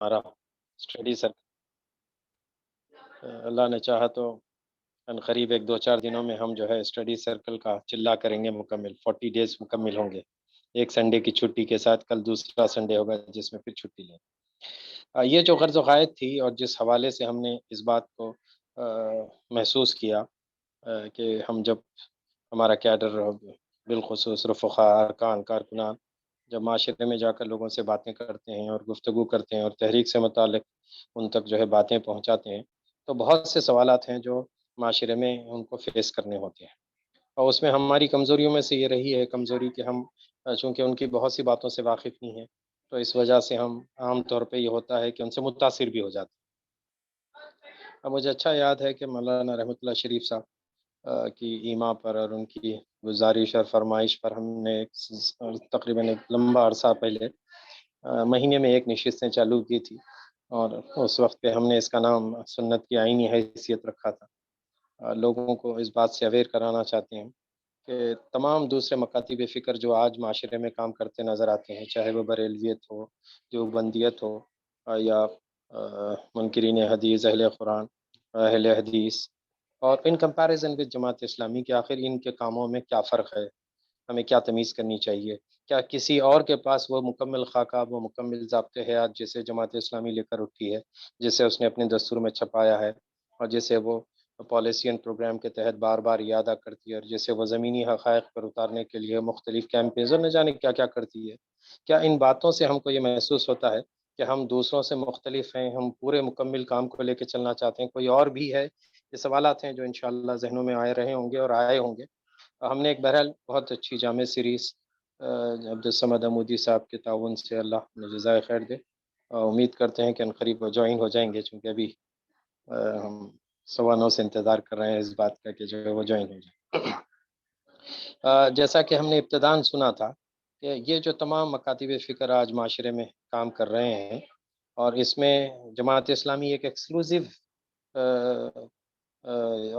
ہمارا اسٹڈی سر اللہ نے چاہا تو ان قریب 1-2-4 دنوں میں ہم جو ہے اسٹڈی سرکل کا چلا کریں گے مکمل 40 ڈیز مکمل ہوں گے، ایک سنڈے کی چھٹی کے ساتھ. کل دوسرا سنڈے ہوگا جس میں پھر چھٹی لیں. یہ جو غرض و غایت تھی اور جس حوالے سے ہم نے اس بات کو محسوس کیا کہ ہم جب ہمارا کیڈر بالخصوص رفقا ارکان کارکنان جب معاشرے میں جا کر لوگوں سے باتیں کرتے ہیں اور گفتگو کرتے ہیں اور تحریک سے متعلق ان تک جو ہے باتیں پہنچاتے ہیں، تو بہت سے سوالات ہیں جو معاشرے میں ان کو فیس کرنے ہوتے ہیں. اور اس میں ہماری کمزوریوں میں سے یہ رہی ہے کمزوری کہ ہم چونکہ ان کی بہت سی باتوں سے واقف نہیں ہیں، تو اس وجہ سے ہم عام طور پہ یہ ہوتا ہے کہ ان سے متاثر بھی ہو جاتے ہیں. اب مجھے اچھا یاد ہے کہ مولانا رحمۃ اللہ شریف صاحب کی ایما پر اور ان کی گزارش اور فرمائش پر ہم نے تقریباً ایک لمبا عرصہ پہلے مہینے میں ایک نشستیں چالو کی تھی، اور اس وقت پہ ہم نے اس کا نام سنت کی آئینی حیثیت رکھا تھا. لوگوں کو اس بات سے اویئر کرانا چاہتے ہیں کہ تمام دوسرے مکاتب فکر جو آج معاشرے میں کام کرتے نظر آتے ہیں، چاہے وہ بریلویت ہو، دیوبندیت ہو، یا منکرین حدیث، اہل قرآن، اہل حدیث، اور in comparison with Jamaat Islami کے آخر ان کے کاموں میں کیا فرق ہے، ہمیں کیا تمیز کرنی چاہیے. کیا کسی اور کے پاس وہ مکمل خاکہ، وہ مکمل ضابط حیات جسے جماعت اسلامی لے کر اٹھی ہے، جسے اس نے اپنے دستور میں چھپایا ہے، اور جسے وہ پالیسی اینڈ پروگرام کے تحت بار بار یادہ کرتی ہے، اور جسے وہ زمینی حقائق پر اتارنے کے لیے مختلف کیمپینز اور نہ جانے کیا کیا کرتی ہے. کیا ان باتوں سے ہم کو یہ محسوس ہوتا ہے کہ ہم دوسروں سے مختلف ہیں، ہم پورے مکمل کام کو لے کے چلنا چاہتے ہیں، کوئی اور بھی ہے؟ یہ سوالات ہیں جو انشاءاللہ ذہنوں میں آئے رہے ہوں گے اور آئے ہوں گے. ہم نے ایک بہرحال بہت اچھی جامع سیریز عبدالصمد عمودی صاحب کے تعاون سے اللہ انہیں جزائے خیر دے، امید کرتے ہیں کہ ان قریب وہ جوائن ہو جائیں گے، چونکہ ابھی ہم 9:15 سے انتظار کر رہے ہیں اس بات کا کہ جو ہے وہ جوائن ہو جائے. جیسا کہ ہم نے ابتداً سنا تھا کہ یہ جو تمام مکاتب فکر آج معاشرے میں کام کر رہے ہیں، اور اس میں جماعت اسلامی ایک ایکسکلوزیو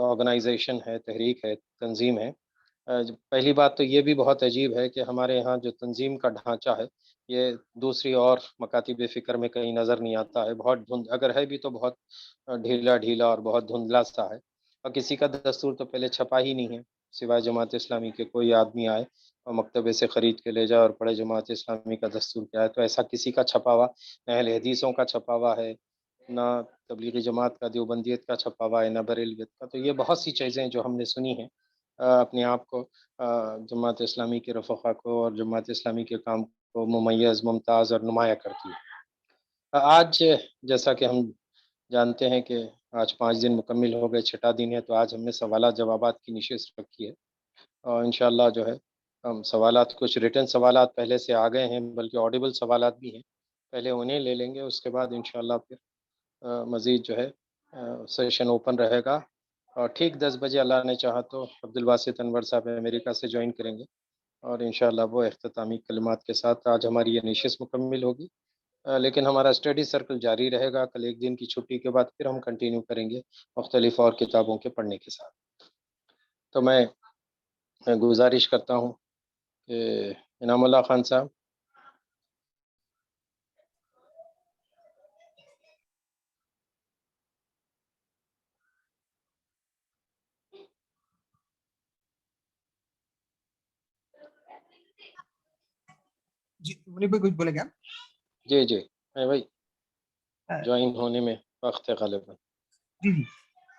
آرگنائزیشن ہے، تحریک ہے، تنظیم ہے. پہلی بات تو یہ بھی بہت عجیب ہے کہ ہمارے یہاں جو تنظیم کا ڈھانچہ ہے یہ دوسری اور مکاتب فکر میں کہیں نظر نہیں آتا ہے. بہت اگر ہے بھی تو بہت ڈھیلا اور بہت دھندلا سا ہے، اور کسی کا دستور تو پہلے چھپا ہی نہیں ہے سوائے جماعت اسلامی کے. کوئی آدمی آئے اور مکتبے سے خرید کے لے جائے اور پڑھے جماعت اسلامی کا دستور کیا ہے، تو ایسا کسی کا چھپا ہوا نہ اہل حدیثوں کا چھپا ہوا ہے، نہ تبلیغی جماعت کا، دیوبندیت کا چھپا ہوا ہے، نہ بریلویت کا. تو یہ بہت سی چیزیں جو ہم نے سنی ہیں اپنے آپ کو جماعت اسلامی کے رفقا کو اور جماعت اسلامی کے کام کو ممیز، ممتاز اور نمایاں کرتی ہے. آج جیسا کہ ہم جانتے ہیں کہ آج 5 دن مکمل ہو گئے، چھٹا دن ہے، تو آج ہم نے سوالات جوابات کی نشست رکھی ہے، اور انشاءاللہ جو ہے ہم سوالات، کچھ ریٹن سوالات پہلے سے آ گئے ہیں، بلکہ آڈیبل سوالات بھی ہیں، پہلے انہیں لے لیں گے، اس کے بعد انشاءاللہ پھر مزید جو ہے سیشن اوپن رہے گا. اور ٹھیک 10 بجے اللہ نے چاہا تو عبدالباسط انور صاحب امریکہ سے جوائن کریں گے، اور انشاءاللہ وہ اختتامی کلمات کے ساتھ آج ہماری یہ نشست مکمل ہوگی. لیکن ہمارا اسٹڈی سرکل جاری رہے گا. کل ایک دن کی چھٹی کے بعد پھر ہم کنٹینیو کریں گے مختلف اور کتابوں کے پڑھنے کے ساتھ. تو میں گزارش کرتا ہوں کہ انعام اللہ خان صاحب. جی منیب بھائی کچھ بولے گا؟ جی میں بھائی جوائن ہونے میں وقت ہے غالباً. جی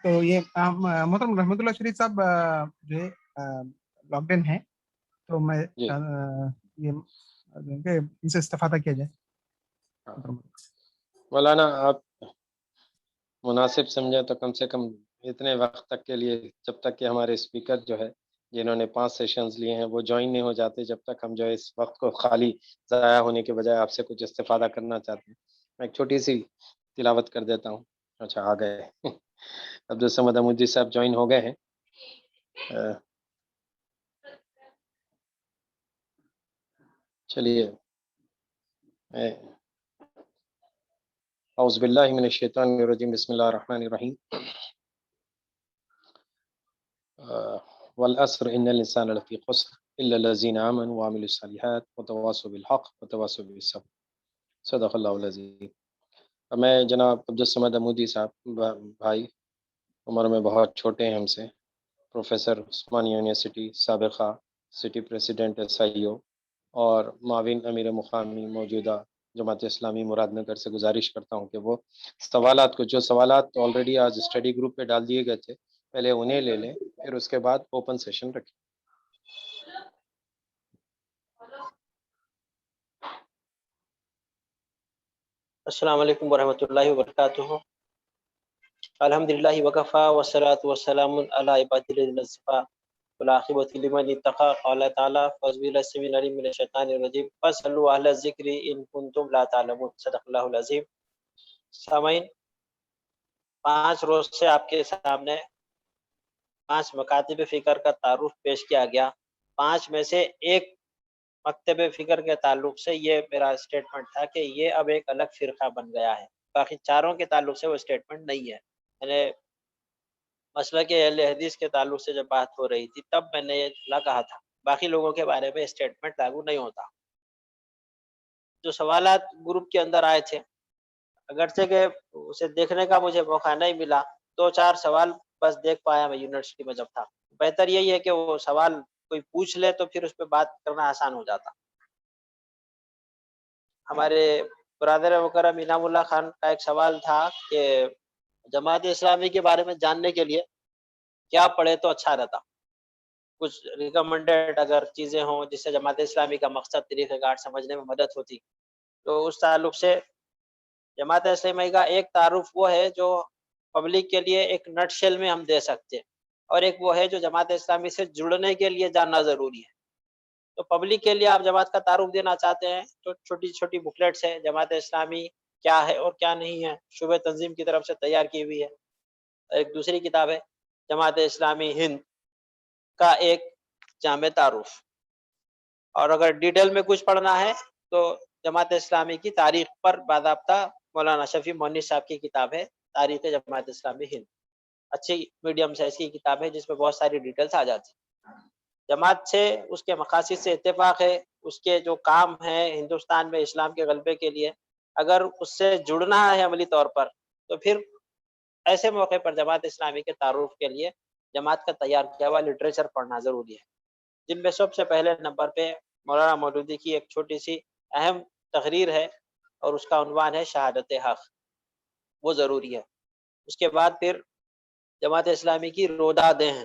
تو یہ محترم رحمت اللہ شریف صاحب جو ہے لاک ڈاؤن ہے، تو میں یہ ان سے استفادہ کیا جائے. مولانا آپ مناسب سمجھیں تو کم سے کم اتنے وقت تک کے لیے، جب تک کہ ہمارے اسپیکر جو ہے جنہوں نے 5 سیشنز لیے ہیں وہ جوائن نہیں ہو جاتے، جب تک ہم جو ہے اس وقت کو خالی ضائع ہونے کے بجائے آپ سے کچھ استفادہ کرنا چاہتے ہیں. میں ایک چھوٹی سی تلاوت کر دیتا ہوں. اچھا آ گئے عبدالصمد عمودی صاحب جوائن ہو گئے ہیں. چلیے اعوذ باللہ من الشیطان الرجیم، بسم اللہ الرحمن الرحیم. والعصر ان الانسان لفی خسر الا الذین آمنوا وعملوا الصالحات وتواصوا بالحق وتواصوا بالصبر. صدق اللہ العظیم. میں جناب عبدالصمد عمودی صاحب بھائی عمر میں بہت چھوٹے ہیں ہم سے، پروفیسر عثمانیہ یونیورسٹی سابقہ سٹی پریزیڈنٹ SIO اور معاون امیر مقامی موجودہ جماعت اسلامی مراد نگر سے گزارش کرتا ہوں کہ وہ سوالات کو، جو سوالات آلریڈی آج اسٹڈی گروپ پہ ڈال دیے گئے تھے، پہلے انہیں لے لیں، پھر اس کے بعد اوپن سیشن رکھیں۔ السلام علیکم ورحمۃ اللہ وبرکاتہ۔ الحمدللہ وکفا والصلاۃ والسلام علی عباد الذین اصطفیٰ والعاقبۃ لمن اتقى۔ قال تعالی اعوذ باللہ السمیع العلیم من الشیطان الرجیم فاسألوا اہل الذکر ان کنتم لا تعلمون۔ صدق اللہ العظیم۔ سامعین، 5 روز سے آپ کے سامنے 5 مکاتب فکر کا تعارف پیش کیا گیا۔ 5 میں سے ایک مکتب فکر کے تعلق سے یہ میرا اسٹیٹمنٹ تھا کہ یہ اب ایک الگ فرقہ بن گیا ہے، باقی چاروں کے تعلق سے وہ اسٹیٹمنٹ نہیں ہے۔ یعنی مسئلہ کہ اہل حدیث کے تعلق سے جب بات ہو رہی تھی تب میں نے یہ کہا تھا، باقی لوگوں کے بارے میں اسٹیٹمنٹ لاگو نہیں ہوتا۔ جو سوالات گروپ کے اندر آئے تھے، اگرچہ کہ اسے دیکھنے کا مجھے موقع نہیں ملا، 2-4 سوال بس دیکھ پایا میں یونیورسٹی میں جب تھا۔ بہتر یہی ہے کہ وہ سوال کوئی پوچھ لے تو پھر اس پہ بات کرنا آسان ہو جاتا۔ ہمارے برادر مکرم انعام اللہ خان کا ایک سوال تھا کہ جماعت اسلامی کے بارے میں جاننے کے لیے کیا پڑھے تو اچھا رہتا، کچھ ریکمنڈیڈ اگر چیزیں ہوں جس سے جماعت اسلامی کا مقصد طریقہ کار سمجھنے میں مدد ہوتی۔ تو اس تعلق سے جماعت اسلامی کا ایک تعارف وہ ہے جو پبلک کے لیے ایک نٹ شیل میں ہم دے سکتے ہیں، اور ایک وہ ہے جو جماعت اسلامی سے جڑنے کے لیے جاننا ضروری ہے۔ تو پبلک کے لیے آپ جماعت کا تعارف دینا چاہتے ہیں تو چھوٹی چھوٹی بکلیٹس ہیں، جماعت اسلامی کیا ہے اور کیا نہیں ہے، شعبہ تنظیم کی طرف سے تیار کی ہوئی ہے۔ ایک دوسری کتاب ہے جماعت اسلامی ہند کا ایک جامع تعارف، اور اگر ڈیٹیل میں کچھ پڑھنا ہے تو جماعت اسلامی کی تاریخ پر باضابطہ مولانا شفیع مونی صاحب کی کتاب ہے تاریخ جماعت اسلامی ہند، اچھی میڈیم سائز کی کتاب ہے جس میں بہت ساری ڈیٹیلز آ جاتی ہیں۔ جماعت سے اس کے مقاصد سے اتفاق ہے، اس کے جو کام ہیں ہندوستان میں اسلام کے غلبے کے لیے، اگر اس سے جڑنا ہے عملی طور پر تو پھر ایسے موقع پر جماعت اسلامی کے تعارف کے لیے جماعت کا تیار کیا ہوا لٹریچر پڑھنا ضروری ہے، جن میں سب سے پہلے نمبر پہ مولانا مودودی کی ایک چھوٹی سی اہم تقریر ہے اور اس کا عنوان ہے شہادت حق، وہ ضروری ہے۔ اس کے بعد پھر جماعت اسلامی کی رودادیں ہیں،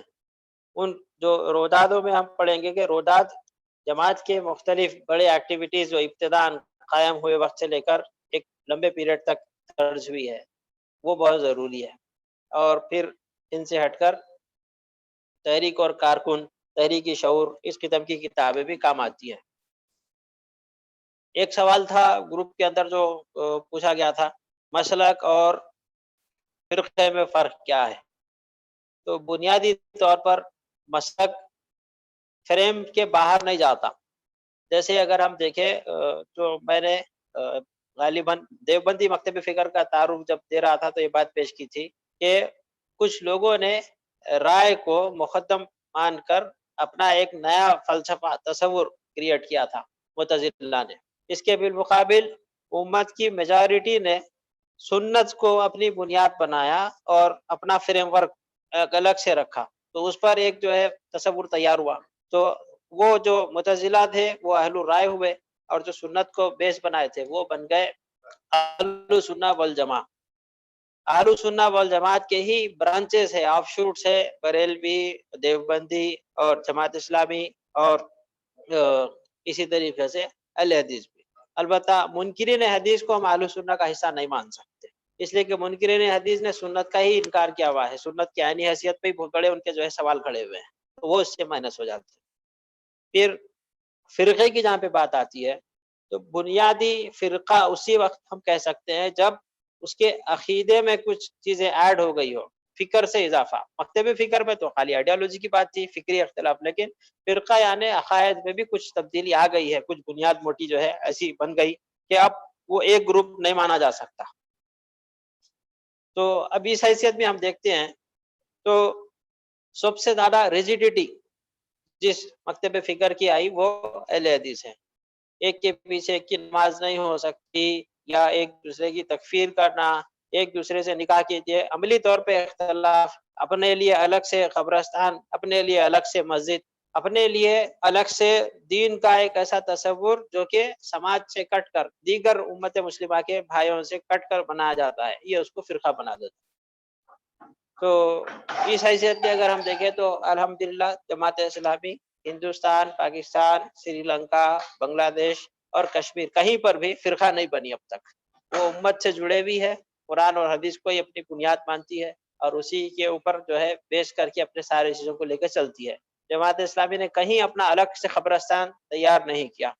ان جو رودادوں میں ہم پڑھیں گے کہ روداد جماعت کے مختلف بڑے ایکٹیویٹیز جو ابتداءً قائم ہوئے وقت سے لے کر ایک لمبے پیریڈ تک درج ہوئی ہے، وہ بہت ضروری ہے۔ اور پھر ان سے ہٹ کر تحریک اور کارکن، تحریکی شعور، اس قسم کی کتابیں بھی کام آتی ہیں۔ ایک سوال تھا گروپ کے اندر جو پوچھا گیا تھا، مسلک اور فرقے میں فرق کیا ہے؟ تو بنیادی طور پر مسلک فریم کے باہر نہیں جاتا۔ جیسے اگر ہم دیکھیں جو میں نے غالباً دیوبندی مکتب فکر کا تعارف جب دے رہا تھا تو یہ بات پیش کی تھی کہ کچھ لوگوں نے رائے کو مقدم مان کر اپنا ایک نیا فلسفہ تصور کریٹ کیا تھا معتزلہ نے، اس کے بالمقابل امت کی میجارٹی نے سنت کو اپنی بنیاد بنایا اور اپنا فریم ورک الگ سے رکھا، تو اس پر ایک جو ہے تصور تیار ہوا۔ تو وہ جو معتزلہ تھے وہ اہل الرائے ہوئے، اور جو سنت کو بیس بنائے تھے وہ بن گئے اہل سنہ والجماع۔ اہل سنہ والجماعت کے ہی برانچز ہے، آف شوٹس ہے، بریلوی، دیوبندی اور جماعت اسلامی، اور اسی طریقے سے اہل حدیث بھی۔ البتہ منکرین حدیث کو ہم اہل سنہ کا حصہ نہیں مان سکتے، اس لیے کہ منکرین حدیث نے سنت کا ہی انکار کیا ہوا ہے، سنت کی عینی حیثیت پہ ہی بہت بڑے ان کے جو ہے سوال کھڑے ہوئے ہیں، تو وہ اس سے مائنس ہو جاتے ہیں۔ پھر فرقے کی جہاں پہ بات آتی ہے تو بنیادی فرقہ اسی وقت ہم کہہ سکتے ہیں جب اس کے عقیدے میں کچھ چیزیں ایڈ ہو گئی ہو، فکر سے اضافہ۔ مکتب فکر میں تو خالی آئیڈیالوجی کی بات تھی، فکری اختلاف، لیکن فرقہ یعنی عقائد میں بھی کچھ تبدیلی آ گئی ہے، کچھ بنیاد موٹی جو ہے ایسی بن گئی کہ اب وہ ایک گروپ نہیں مانا جا سکتا۔ تو اب اس حیثیت میں ہم دیکھتے ہیں تو سب سے زیادہ ریجیڈیٹی جس مکتب فکر کی آئی وہ اہل حدیث ہے۔ ایک کے پیچھے ایک کی نماز نہیں ہو سکتی، یا ایک دوسرے کی تکفیر کرنا، ایک دوسرے سے نکاح کیجیے، عملی طور پہ اختلاف، اپنے لیے الگ سے قبرستان، اپنے لیے الگ سے مسجد، اپنے لیے الگ سے دین کا ایک ایسا تصور جو کہ سماج سے کٹ کر دیگر امت مسلمہ کے بھائیوں سے کٹ کر بنایا جاتا ہے، یہ اس کو فرقہ بنا دیتا ہے۔ تو اس حیثیت میں اگر ہم دیکھیں تو الحمدللہ جماعت اسلامی ہندوستان، پاکستان، سری لنکا، بنگلہ دیش اور کشمیر کہیں پر بھی فرقہ نہیں بنی اب تک۔ وہ امت سے جڑے بھی ہے، قرآن اور حدیث کو ہی اپنی بنیاد مانتی ہے اور اسی کے اوپر جو ہے بیس کر کے اپنے سارے چیزوں کو لے کے چلتی ہے۔ جماعت اسلامی نے کہیں اپنا الگ سے قبرستان تیار نہیں کیا،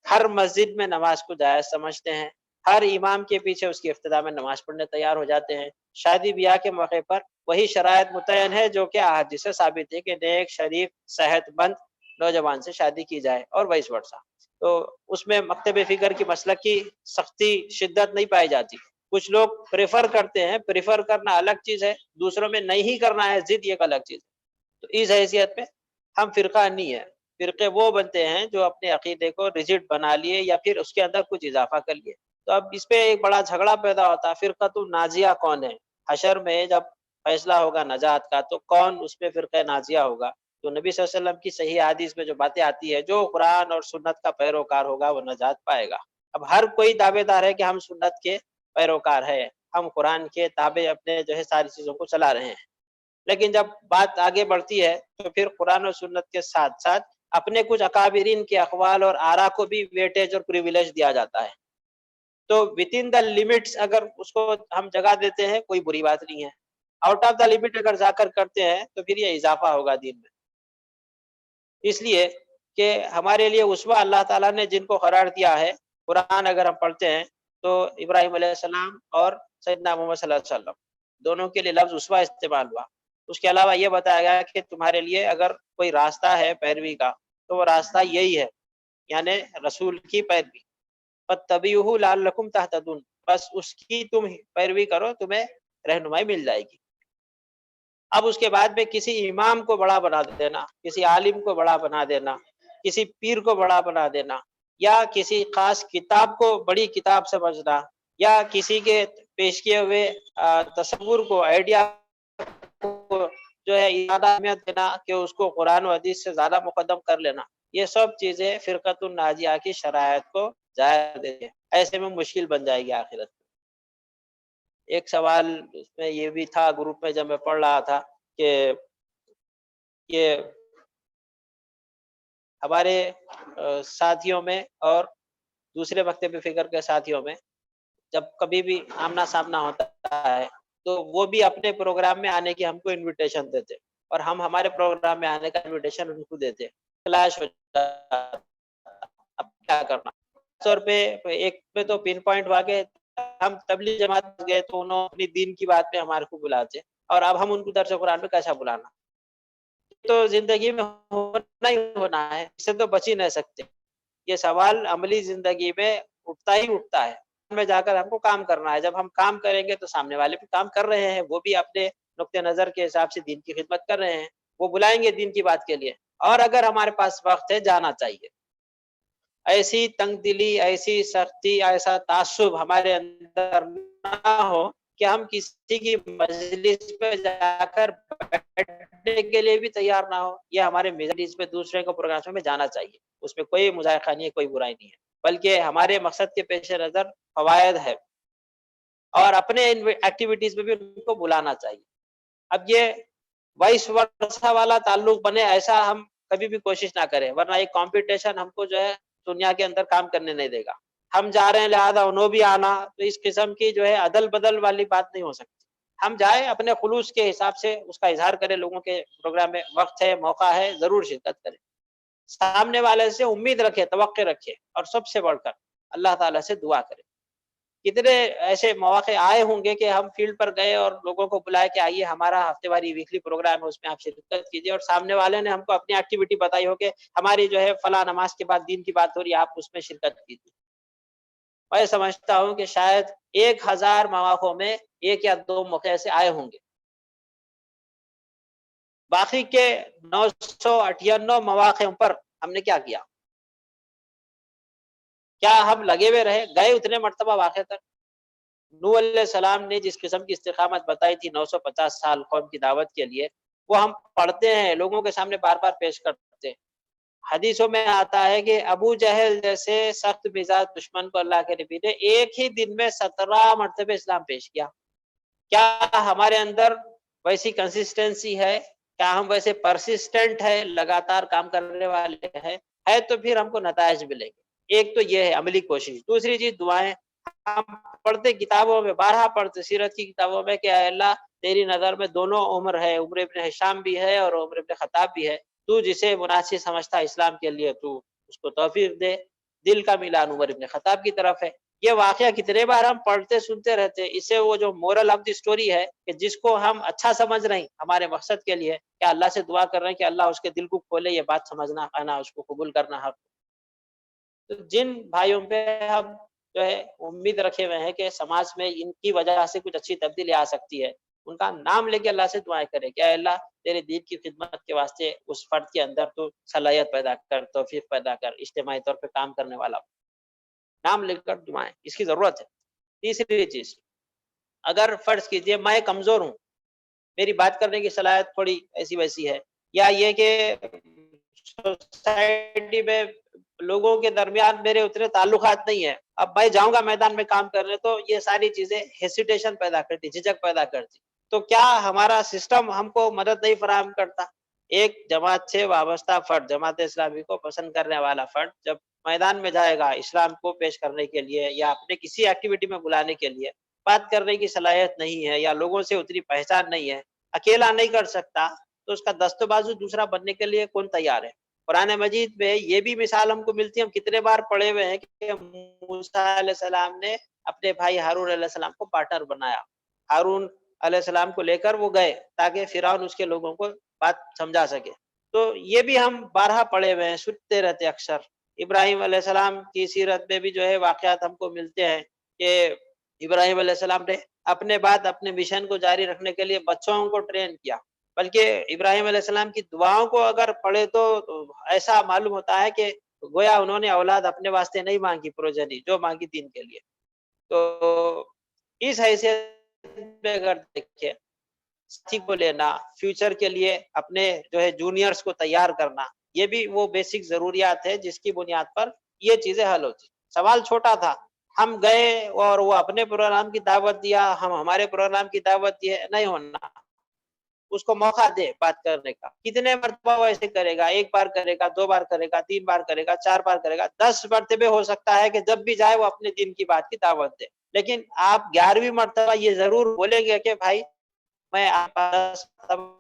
ہر مسجد میں نماز کو جائز سمجھتے ہیں، ہر امام کے پیچھے اس کی افتتاح میں نماز پڑھنے تیار ہو جاتے ہیں، شادی بیاہ کے موقع پر وہی شرائط متعین ہے جو کہ احادیث سے ثابت ہے کہ نیک، شریف، صحت مند نوجوان سے شادی کی جائے اور وائس ورثہ۔ تو اس میں مکتب فکر کی مسلک کی سختی، شدت نہیں پائی جاتی۔ کچھ لوگ پریفر کرتے ہیں، پریفر کرنا الگ چیز ہے، دوسروں میں نہیں کرنا ہے ضد، یہ ایک الگ چیز ہے۔ تو اس حیثیت میں ہم فرقہ نہیں ہے، فرقے وہ بنتے ہیں جو اپنے عقیدے کو ریجڈ بنا لیے یا پھر اس کے اندر کچھ اضافہ کر لیے۔ تو اب اس پہ ایک بڑا جھگڑا پیدا ہوتا ہے، فرقۃ الناجیہ کون ہے؟ حشر میں جب فیصلہ ہوگا نجات کا تو کون اس میں فرقہ ناجیہ ہوگا؟ تو نبی صلی اللہ علیہ وسلم کی صحیح حدیث میں جو باتیں آتی ہے، جو قرآن اور سنت کا پیروکار ہوگا وہ نجات پائے گا۔ اب ہر کوئی دعوے دار ہے کہ ہم سنت کے پیروکار ہیں، ہم قرآن کے تابع اپنے جو ہے ساری چیزوں کو چلا رہے ہیں، لیکن جب بات آگے بڑھتی ہے تو پھر قرآن اور سنت کے ساتھ ساتھ اپنے کچھ اکابرین کے اقوال اور آراء کو بھی ویٹیج اور پریویلیج دیا جاتا ہے۔ تو ود ان دا لمٹس اگر اس کو ہم جگہ دیتے ہیں کوئی بری بات نہیں ہے، آؤٹ آف دا لمٹ اگر جا کر کرتے ہیں تو پھر یہ اضافہ ہوگا دین میں۔ اس لیے کہ ہمارے لیے اسوہ اللہ تعالیٰ نے جن کو قرار دیا ہے، قرآن اگر ہم پڑھتے ہیں تو ابراہیم علیہ السلام اور سیدنا محمد صلی اللہ علیہ وسلم دونوں کے لیے لفظ اسوہ استعمال ہوا۔ اس کے علاوہ یہ بتایا گیا کہ تمہارے لیے اگر کوئی راستہ ہے پیروی کا تو وہ راستہ یہی ہے، یعنی رسول کی پیروی، فاتبعوہ لعلکم تہتدون، بس اس کی تم پیروی کرو تمہیں رہنمائی مل جائے گی۔ اب اس کے بعد میں کسی امام کو بڑا بنا دینا، کسی عالم کو بڑا بنا دینا، کسی پیر کو بڑا بنا دینا، یا کسی خاص کتاب کو بڑی کتاب سمجھنا، یا کسی کے پیش کیے ہوئے تصور کو، آئیڈیا کو جو ہے زیادہ اہمیت دینا کہ اس کو قرآن و حدیث سے زیادہ مقدم کر لینا، یہ سب چیزیں فرقۃ الناجیہ کی شرائط کو جائز دیتے ہیں۔ ایسے میں مشکل بن جائے گی آخرت میں۔ ایک سوال اس میں یہ بھی تھا گروپ میں جب میں پڑھ رہا تھا کہ یہ ہمارے ساتھیوں میں اور دوسرے مکتب فکر کے ساتھیوں میں جب کبھی بھی آمنا سامنا ہوتا ہے تو وہ بھی اپنے پروگرام میں آنے کی ہم کو انویٹیشن دیتے اور ہم ہمارے پروگرام میں آنے کا انویٹیشن ان کو دیتے، کلاش ہو جاتا۔ اب کیا کرنا؟ طور پہ ایک پہ تو پن پوائنٹ واقع ہم تبلیغ جماعت گئے تو انہوں اپنی دین کی بات میں ہمارے کو بلاتے، اور اب ہم ان کو درس قرآن میں کیسا بلانا؟ تو زندگی میں ہونا ہی ہونا ہے، اس سے تو بچ ہی نہیں سکتے۔ یہ سوال عملی زندگی میں اٹھتا ہی اٹھتا ہے، میں جا کر ہم کو کام کرنا ہے۔ جب ہم کام کریں گے تو سامنے والے بھی کام کر رہے ہیں، وہ بھی اپنے نقطۂ نظر کے حساب سے دین کی خدمت کر رہے ہیں، وہ بلائیں گے دین کی بات کے لیے، اور اگر ہمارے پاس وقت ہے جانا چاہیے۔ ایسی تنگ دلی، ایسی سختی، ایسا تعصب ہمارے اندر نہ ہو کہ ہم کسی کی مجلس پہ جا کر بیٹھنے کے لیے بھی تیار نہ ہو۔ یہ ہمارے مجلس پہ دوسرے کو پروگرام میں جانا چاہیے، اس میں کوئی مذائقہ نہیں ہے، کوئی برائی نہیں ہے، بلکہ ہمارے مقصد کے پیش نظر فوائد ہے، اور اپنے ایکٹیویٹیز میں بھی ان کو بلانا چاہیے۔ اب یہ وائس ورثہ والا تعلق بنے ایسا ہم کبھی بھی کوشش نہ کریں، ورنہ ایک کمپٹیشن ہم کو جو ہے دنیا کے اندر کام کرنے نہیں دے گا۔ ہم جا رہے ہیں لہذا انہوں بھی آنا، تو اس قسم کی جو ہے عدل بدل والی بات نہیں ہو سکتی۔ ہم جائیں اپنے خلوص کے حساب سے اس کا اظہار کریں، لوگوں کے پروگرام میں وقت ہے، موقع ہے، ضرور شرکت کریں، سامنے والے سے امید رکھے، توقع رکھے، اور سب سے بڑھ کر اللہ تعالیٰ سے دعا کرے۔ کتنے ایسے مواقع آئے ہوں گے کہ ہم فیلڈ پر گئے اور لوگوں کو بلائے کہ آئیے ہمارا ہفتے واری ویکلی پروگرام ہے، اس میں آپ شرکت کیجیے، اور سامنے والے نے ہم کو اپنی ایکٹیویٹی بتائی ہو کہ ہماری جو ہے فلاں نماز کے بعد دین کی بات ہو رہی ہے، آپ اس میں شرکت کیجیے۔ میں سمجھتا ہوں کہ شاید 1000 مواقعوں میں 1 یا 2 موقع ایسے آئے ہوں گے، باقی کے 998 مواقع پر ہم نے کیا کیا؟ کیا ہم لگے ہوئے رہے؟ گئے اتنے مرتبہ واقع تک؟ نوح علیہ السلام نے جس قسم کی استقامت بتائی تھی 950 سال قوم کی دعوت کے لیے، وہ ہم پڑھتے ہیں، لوگوں کے سامنے بار بار پیش کرتے ہیں۔ حدیثوں میں آتا ہے کہ ابو جہل جیسے سخت مزاج دشمن کو اللہ کے نبی نے ایک ہی دن میں 17 مرتبہ اسلام پیش کیا۔ کیا ہمارے اندر ویسی کنسسٹنسی ہے؟ کیا ہم ویسے پرسسٹنٹ ہے، لگاتار کام کرنے والے ہیں؟ ہے تو پھر ہم کو نتائج ملیں گے۔ ایک تو یہ ہے عملی کوشش۔ دوسری چیز دعائیں۔ ہم پڑھتے کتابوں میں، بارہا پڑھتے سیرت کی کتابوں میں کہ اے اللہ تیری نظر میں دونوں عمر ہے، عمر ابن ہشام بھی ہے اور عمر ابن خطاب بھی ہے، تو جسے مناسب سمجھتا اسلام کے لیے تو اس کو توفیق دے۔ دل کا میلان عمر ابن خطاب کی طرف ہے۔ یہ واقعہ کتنے بار ہم پڑھتے سنتے رہتے ہیں۔ اس سے وہ جو مورل آف دی سٹوری ہے کہ جس کو ہم اچھا سمجھ رہے ہیں ہمارے مقصد کے لیے، کہ اللہ سے دعا کر رہے ہیں کہ اللہ اس کے دل کو کھولے، یہ بات سمجھنا آنا، اس کو قبول کرنا حق۔ تو جن بھائیوں پہ ہم جو ہے امید رکھے ہوئے ہیں کہ سماج میں ان کی وجہ سے کچھ اچھی تبدیلی آ سکتی ہے، ان کا نام لے کے اللہ سے دعائیں کریں کہ اے اللہ تیرے دین کی خدمت کے واسطے اس فرد کے اندر تو صلاحیت پیدا کر، توفیق پیدا کر، اجتماعی طور پہ کام کرنے والا نام لے کر دعائیں، اس کی ضرورت ہے۔ تیسری چیز، اگر فرض کیجئے میں کمزور ہوں، میری بات کرنے کی صلاحیت تھوڑی ایسی ویسی ہے، یا یہ کہ سوسائٹی میں لوگوں کے درمیان میرے اتنے تعلقات نہیں ہیں، اب میں جاؤں گا میدان میں کام کرنے تو یہ ساری چیزیں ہیسیٹیشن پیدا کرتی، جھجک پیدا کرتی، تو کیا ہمارا سسٹم ہم کو مدد نہیں فراہم کرتا؟ ایک جماعت سے وابستہ فرد، جماعت اسلامی کو پسند کرنے والا فرد جب میدان میں جائے گا اسلام کو پیش کرنے کے لیے یا اپنے کسی ایکٹیویٹی میں بلانے کے لیے، بات کرنے کی صلاحیت نہیں ہے یا لوگوں سے اتنی پہچان نہیں ہے، اکیلا نہیں کر سکتا، تو اس کا دست و بازو دوسرا بننے کے لیے کون تیار ہے؟ قرآن مجید میں یہ بھی مثال ہم کو ملتی ہے، ہم کتنے بار پڑھے ہوئے ہیں کہ موسیٰ علیہ السلام نے اپنے بھائی ہارون علیہ السلام کو پارٹنر بنایا، ہارون علیہ السلام کو لے کر وہ گئے تاکہ فرعون اس کے لوگوں کو بات سمجھا سکے۔ تو یہ بھی ہم بارہا پڑھے ہوئے ہیں، سنتے رہتے اکثر۔ ابراہیم علیہ السلام کی سیرت میں بھی جو ہے واقعات ہم کو ملتے ہیں کہ ابراہیم علیہ السلام نے اپنے بعد اپنے مشن کو جاری رکھنے کے لیے بچوں کو ٹرین کیا، بلکہ ابراہیم علیہ السلام کی دعاؤں کو اگر پڑھے تو ایسا معلوم ہوتا ہے کہ گویا انہوں نے اولاد اپنے واسطے نہیں مانگی، پروجنی جو مانگی دین کے لیے۔ تو اس حیثیت میں اگر دیکھیں، ساتھی کو لینا، فیوچر کے لیے اپنے جو ہے جونیئرز کو تیار کرنا، یہ بھی وہ بیسک ضروریات ہے جس کی بنیاد پر یہ چیزیں حل ہوتی۔ سوال چھوٹا تھا، ہم گئے اور وہ اپنے پروگرام کی دعوت دیا، ہم ہمارے پروگرام کی دعوت دیے، نہیں ہونا، اس کو موقع دے بات کرنے کا۔ کتنے مرتبہ وہ ایسے کرے گا؟ ایک بار کرے گا، 2 بار کرے گا، 3 بار کرے گا، 4 بار کرے گا، 10 مرتبہ ہو سکتا ہے کہ جب بھی جائے وہ اپنے دین کی بات کی دعوت دے، لیکن آپ 11ویں مرتبہ یہ ضرور بولیں گے کہ بھائی میں آپ پاس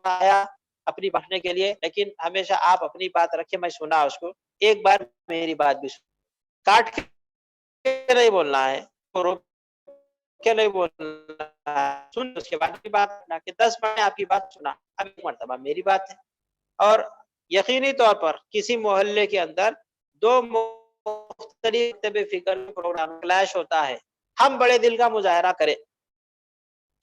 آیا اپنی بانٹنے کے لیے، لیکن ہمیشہ آپ اپنی بات رکھیں، میں سنا اس کو، ایک بار میری بات بھی کاٹ کے نہیں بولنا ہے، روک کے نہیں بولنا ہے، سن اس کے بعد کی بات کرنا کہ 10 بار آپ کی بات سنا، اب ایک مرتبہ میری بات ہے۔ اور یقینی طور پر کسی محلے کے اندر 2 مختلف فکر پروگرام کلیش ہوتا ہے، ہم بڑے دل کا مظاہرہ کریں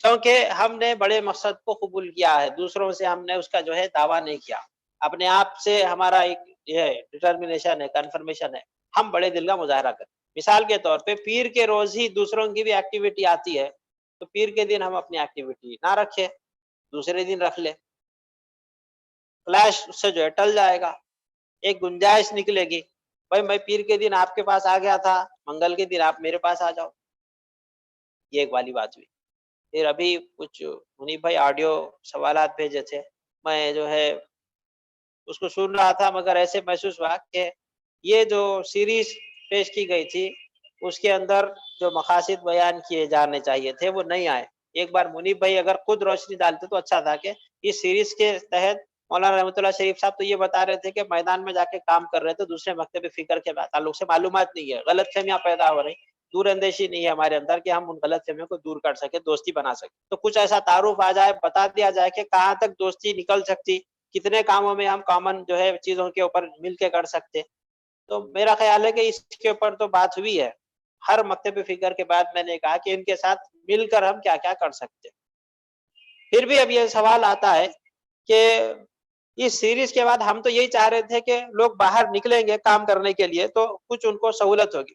کیونکہ ہم نے بڑے مقصد کو قبول کیا ہے، دوسروں سے ہم نے اس کا جو ہے دعویٰ نہیں کیا، اپنے آپ سے ہمارا ایک یہ ڈٹرمنیشن ہے، کنفرمیشن ہے، ہم بڑے دل کا مظاہرہ کریں۔ مثال کے طور پہ پیر کے روز ہی دوسروں کی بھی ایکٹیویٹی آتی ہے، تو پیر کے دن ہم اپنی ایکٹیویٹی نہ رکھیں، دوسرے دن رکھ لیں، کلیش سے جو ہے ٹل جائے گا، ایک گنجائش نکلے گی، بھائی میں پیر کے دن آپ کے پاس آ گیا تھا، منگل کے دن آپ میرے پاس آ جاؤ، یہ ایک والی بات ہوئی۔ پھر ابھی کچھ منیب بھائی آڈیو سوالات بھیجے تھے، میں جو ہے اس کو سن رہا تھا، مگر ایسے محسوس ہوا کہ یہ جو سیریز پیش کی گئی تھی اس کے اندر جو مقاصد بیان کیے جانے چاہیے تھے وہ نہیں آئے۔ ایک بار منیب بھائی اگر خود روشنی ڈالتے تو اچھا تھا کہ اس سیریز کے تحت مولانا رحمۃ اللہ شریف صاحب تو یہ بتا رہے تھے کہ میدان میں جا کے کام کر رہے تھے، دوسرے مکتب فکر کے تعلق سے معلومات نہیں ہے، غلط فہمیاں پیدا ہو رہی، دور اندیشی نہیں ہے ہمارے اندر کہ ہم ان غلط فہمیوں کو دور کر سکے، دوستی بنا سکے، تو کچھ ایسا تعارف آ جائے، بتا دیا جائے کہ کہاں تک دوستی نکل سکتی، کتنے کاموں میں ہم کامن جو ہے چیزوں کے اوپر مل کے کر سکتے۔ تو میرا خیال ہے کہ اس کے اوپر تو بات ہوئی ہے، ہر مکتب فکر کے بعد میں نے کہا کہ ان کے ساتھ مل کر ہم کیا کیا کر سکتے۔ پھر بھی اب یہ سوال آتا ہے کہ اس سیریز کے بعد ہم تو یہی چاہ رہے تھے کہ لوگ باہر نکلیں گے کام کرنے کے لیے تو کچھ ان کو سہولت ہوگی،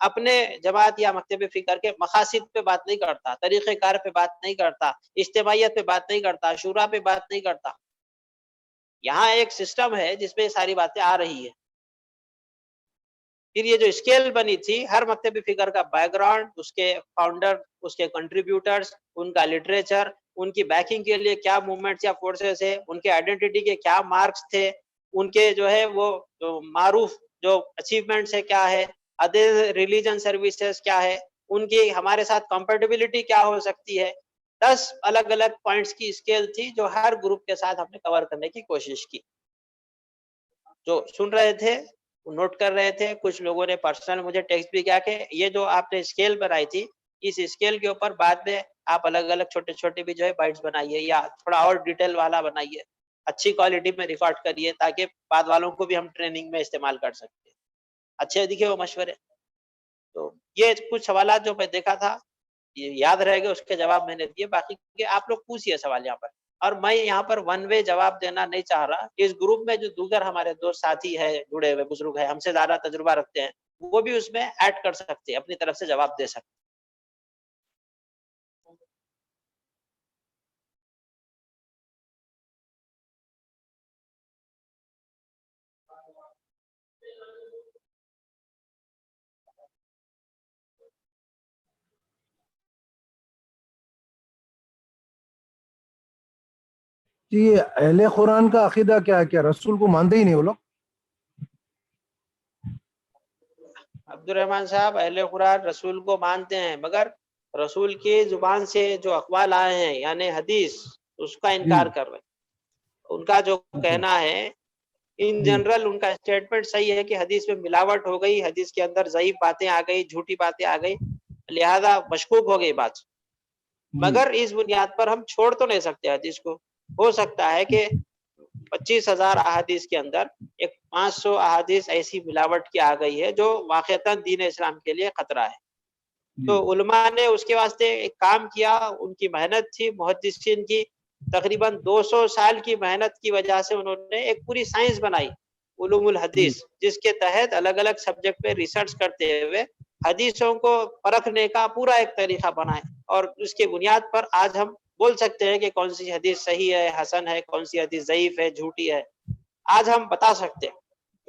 اپنے جماعت یا مکتب فکر کے مقاصد پہ بات نہیں کرتا، طریقہ کار پہ بات نہیں کرتا، اجتماعیت پہ بات نہیں کرتا، شورا پہ بات نہیں کرتا. یہاں ایک سسٹم ہے جس پہ یہ ساری باتیں آ رہی ہے. پھر یہ جو اسکیل بنی تھی، ہر مکتب فکر کا بیک گراؤنڈ، اس کے فاؤنڈر، اس کے کنٹریبیوٹرز، ان کا لٹریچر، ان کی بیکنگ کے لیے کیا موومنٹس یا فورسز ہے، ان کے آئیڈینٹی کے کیا مارکس تھے، ان کے جو ہے وہ معروف جو اچیومنٹس ہے کیا ہے، ادر ریلیجن سروسز کیا ہے، ان کی ہمارے ساتھ کمپیٹیبلٹی کیا ہو سکتی ہے. 10 الگ الگ پوائنٹس کی اسکیل تھی جو ہر گروپ کے ساتھ ہم نے کور کرنے کی کوشش کی. جو سن رہے تھے نوٹ کر رہے تھے، کچھ لوگوں نے پرسنل مجھے ٹیکسٹ بھی کیا کہ یہ جو آپ نے اسکیل بنائی تھی، اس اسکیل کے اوپر بعد میں آپ الگ الگ چھوٹے چھوٹے بھی جو ہے بائٹس بنائیے یا تھوڑا اور ڈیٹیل والا بنائیے، اچھی کوالٹی میں ریکارڈ کریے تاکہ بعد والوں کو بھی ہم ٹریننگ میں استعمال کر سکتے ہیں. اچھے دکھے وہ مشورے. تو یہ کچھ سوالات جو میں دیکھا تھا، یہ یاد رہ گئے، اس کے جواب میں نے دیے. باقی کہ آپ لوگ پوچھئے سوال یہاں پر، اور میں یہاں پر ون وے جواب دینا نہیں چاہ رہا. اس گروپ میں جو دیگر ہمارے دوست ساتھی ہے، جڑے ہوئے بزرگ ہیں، ہم سے زیادہ تجربہ رکھتے ہیں، وہ بھی اس میں ایڈ کر سکتے ہیں، اپنی طرف سے جواب دے سکتے ہیں. جی اہل قرآن کا عقیدہ کیا ہے؟ کیا رسول کو مانتے ہی نہیں وہ لوگ؟ عبد الرحمن صاحب، اہل قرآن رسول کو مانتے ہیں، مگر رسول کی زبان سے جو اقوال آئے ہیں یعنی حدیث، اس کا انکار کر رہے ہیں. ان کا جو کہنا ہے ان جنرل، ان کا اسٹیٹمنٹ صحیح ہے کہ حدیث میں ملاوٹ ہو گئی، حدیث کے اندر ضعیف باتیں آ گئی، جھوٹی باتیں آ گئی، لہذا مشکوک ہو گئی بات. مگر اس بنیاد پر ہم چھوڑ تو نہیں سکتے حدیث کو. ہو سکتا ہے کہ 25,000 احادیث کے اندر ایک 500 احادیث ایسی ملاوٹ کی آ گئی ہے جو واقعتاً دین اسلام کے لیے خطرہ ہے. تو علماء نے اس کے واسطے ایک کام کیا، ان کی محنت تھی، محدثین کی تقریباً 200 سال کی محنت کی وجہ سے انہوں نے ایک پوری سائنس بنائی، علوم الحدیث، جس کے تحت الگ الگ سبجیکٹ پہ ریسرچ کرتے ہوئے حدیثوں کو پرکھنے کا پورا ایک طریقہ بنائے. اور اس کے بنیاد پر آج ہم بول سکتے ہیں کہ کون سی حدیث صحیح ہے، حسن ہے، کون سی حدیث ضعیف ہے، جھوٹی ہے. آج ہم بتا سکتے ہیں.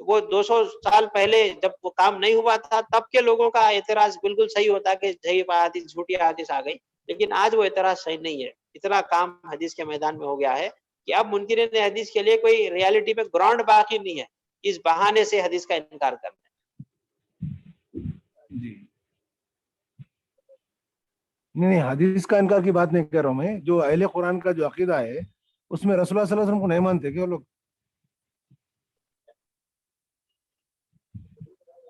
وہ 200 سال پہلے جب وہ کام نہیں ہوا تھا، تب کے لوگوں کا اعتراض بالکل صحیح ہوتا کہ ضعیف حدیث، جھوٹی حدیث آ گئی. لیکن آج وہ اعتراض صحیح نہیں ہے. اتنا کام حدیث کے میدان میں ہو گیا ہے کہ اب منکرین حدیث کے لیے کوئی ریالٹی میں گراؤنڈ باقی نہیں ہے اس بہانے سے حدیث کا انکار کرنا. جی نہیں، حدیث کا انکار کی بات نہیں کر رہا ہوں میں. جو اہل قرآن کا جو عقیدہ ہے اس میں رسول اللہ صلی اللہ علیہ وسلم کو نہیں مانتے کہ وہ لوگ؟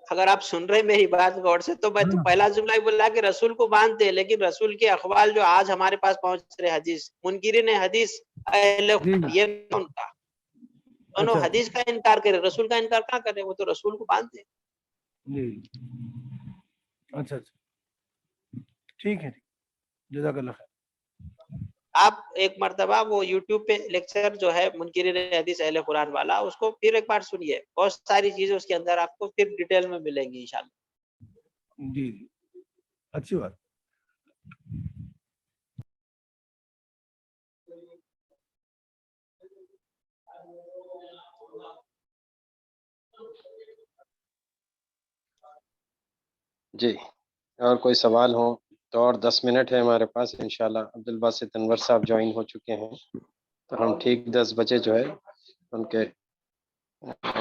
اگر آپ سن رہے میری بات غور سے تو میں تو پہلا جملہ ہی بولا کہ رسول کو مانتے ہیں، لیکن رسول کے اقوال جو آج ہمارے پاس پہنچ رہے حدیث، منکرین حدیث اہل یہ ان کا انہوں حدیث کا انکار کرے، رسول کا انکار کہاں کرے؟ وہ تو رسول کو مانتے ہیں. جی اچھا ٹھیک ہے، جزاک اللہ خیر. آپ ایک مرتبہ وہ یوٹیوب پہ لیکچر جو ہے منکرین حدیث اہل قرآن والا، اس کو پھر ایک بار سنیے. بہت ساری چیزیں اس کے اندر آپ کو پھر ڈیٹیل میں ملیں گی انشاءاللہ. جی اچھی بات. جی اور کوئی سوال ہو تو، اور 10 منٹ ہے ہمارے پاس انشاءاللہ. عبد الباسط انور صاحب جوائن ہو چکے ہیں، تو ہم ٹھیک 10 بجے جو ہے ان کے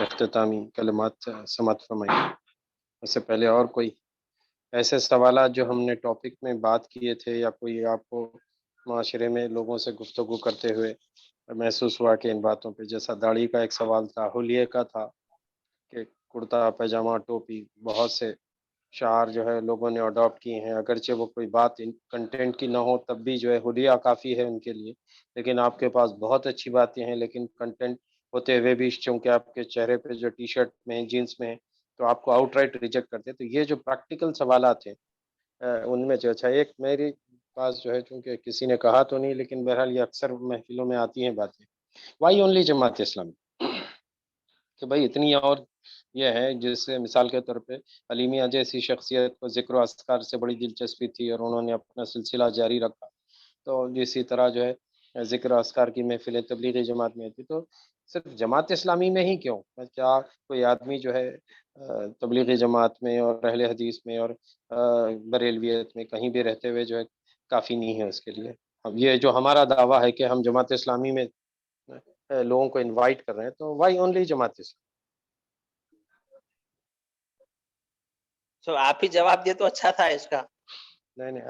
اختتامی کلمات سماعت فرمائیں. اس سے پہلے اور کوئی ایسے سوالات جو ہم نے ٹاپک میں بات کیے تھے، یا کوئی آپ کو معاشرے میں لوگوں سے گفتگو کرتے ہوئے محسوس ہوا کہ ان باتوں پہ، جیسا داڑھی کا ایک سوال تھا، حلیے کا تھا کہ کرتا پیجامہ، ٹوپی، بہت سے شعار جو ہے لوگوں نے اڈاپٹ کیے ہیں، اگرچہ وہ کوئی بات کنٹینٹ کی نہ ہو تب بھی جو ہے حلیہ کافی ہے ان کے لیے. لیکن آپ کے پاس بہت اچھی باتیں ہیں، لیکن کنٹینٹ ہوتے ہوئے بھی چونکہ آپ کے چہرے پہ جو ٹی شرٹ میں، جینس میں، تو آپ کو آؤٹ رائٹ ریجیکٹ کرتے. تو یہ جو پریکٹیکل سوالات ہیں ان میں جو اچھا، ایک میری پاس جو ہے، چونکہ کسی نے کہا تو نہیں، لیکن بہرحال یہ اکثر محفلوں میں آتی ہیں باتیں، وائی اونلی جماعت اسلامی. کہ بھائی اتنی اور یہ ہے، جس سے مثال کے طور پہ علی میاں جیسی شخصیت کو ذکر و اذکار سے بڑی دلچسپی تھی اور انہوں نے اپنا سلسلہ جاری رکھا، تو اسی طرح جو ہے ذکر و اذکار کی محفلیں تبلیغی جماعت میں ہوتی، تو صرف جماعت اسلامی میں ہی کیوں؟ کیا کوئی آدمی جو ہے تبلیغی جماعت میں اور اہل حدیث میں اور بریلویت میں کہیں بھی رہتے ہوئے جو ہے کافی نہیں ہے اس کے لیے؟ اب یہ جو ہمارا دعویٰ ہے کہ ہم جماعت اسلامی میں لوگوں کو انوائٹ کر رہے ہیں، تو وائی اونلی جماعت اسلامی؟ تو آپ ہی جواب دے تو اچھا تھا اس کا. نہیں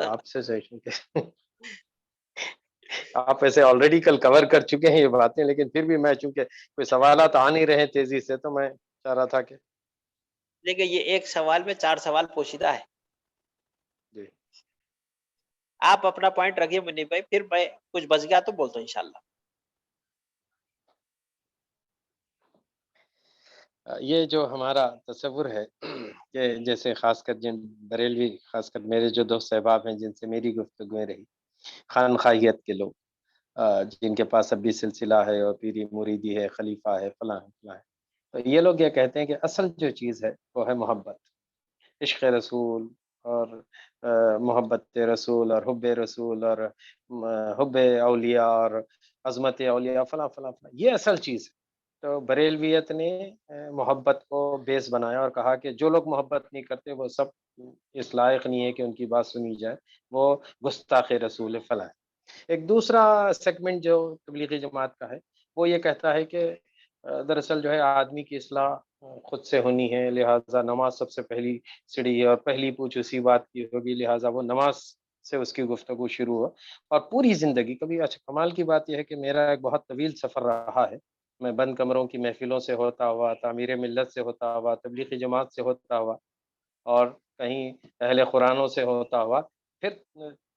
آپ سے سیشن کے آپ ایسے آلریڈی کل کور کر چکے ہیں یہ باتیں، لیکن پھر بھی میں چونکہ کوئی سوالات آ نہیں رہے تیزی سے، تو میں چاہ رہا تھا کہ دیکھیں یہ ایک سوال میں 4 سوال پوشیدہ ہے. جی آپ اپنا پوائنٹ رکھیے منی بھائی، پھر میں کچھ بچ گیا تو بولتا ہوں انشاءاللہ. یہ جو ہمارا تصور ہے کہ جیسے خاص کر جن بریلوی، خاص کر میرے جو دوست احباب ہیں جن سے میری گفتگویں رہی، خانقاہیت کے لوگ جن کے پاس اب بھی سلسلہ ہے اور پیری مریدی ہے، خلیفہ ہے، فلاں ہے فلاں ہے، تو یہ لوگ یہ کہتے ہیں کہ اصل جو چیز ہے وہ ہے محبت، عشق رسول اور محبت رسول اور حب رسول اور حب اولیاء اور عظمت اولیاء فلاں فلاں فلاں، یہ اصل چیز ہے. تو بریلویت نے محبت کو بیس بنایا اور کہا کہ جو لوگ محبت نہیں کرتے وہ سب اس لائق نہیں ہے کہ ان کی بات سنی جائے، وہ گستاخ رسول فلاں ہے. ایک دوسرا سیگمنٹ جو تبلیغی جماعت کا ہے وہ یہ کہتا ہے کہ دراصل جو ہے آدمی کی اصلاح خود سے ہونی ہے، لہٰذا نماز سب سے پہلی سیڑھی ہے اور پہلی پوچھ اسی بات کی ہوگی، لہٰذا وہ نماز سے اس کی گفتگو شروع ہو اور پوری زندگی. کبھی اچھا کمال کی بات یہ ہے کہ میرا ایک بہت طویل سفر رہا ہے، میں بند کمروں کی محفلوں سے ہوتا ہوا، تعمیر ملت سے ہوتا ہوا، تبلیغی جماعت سے ہوتا ہوا اور کہیں اہل قرآنوں سے ہوتا ہوا، پھر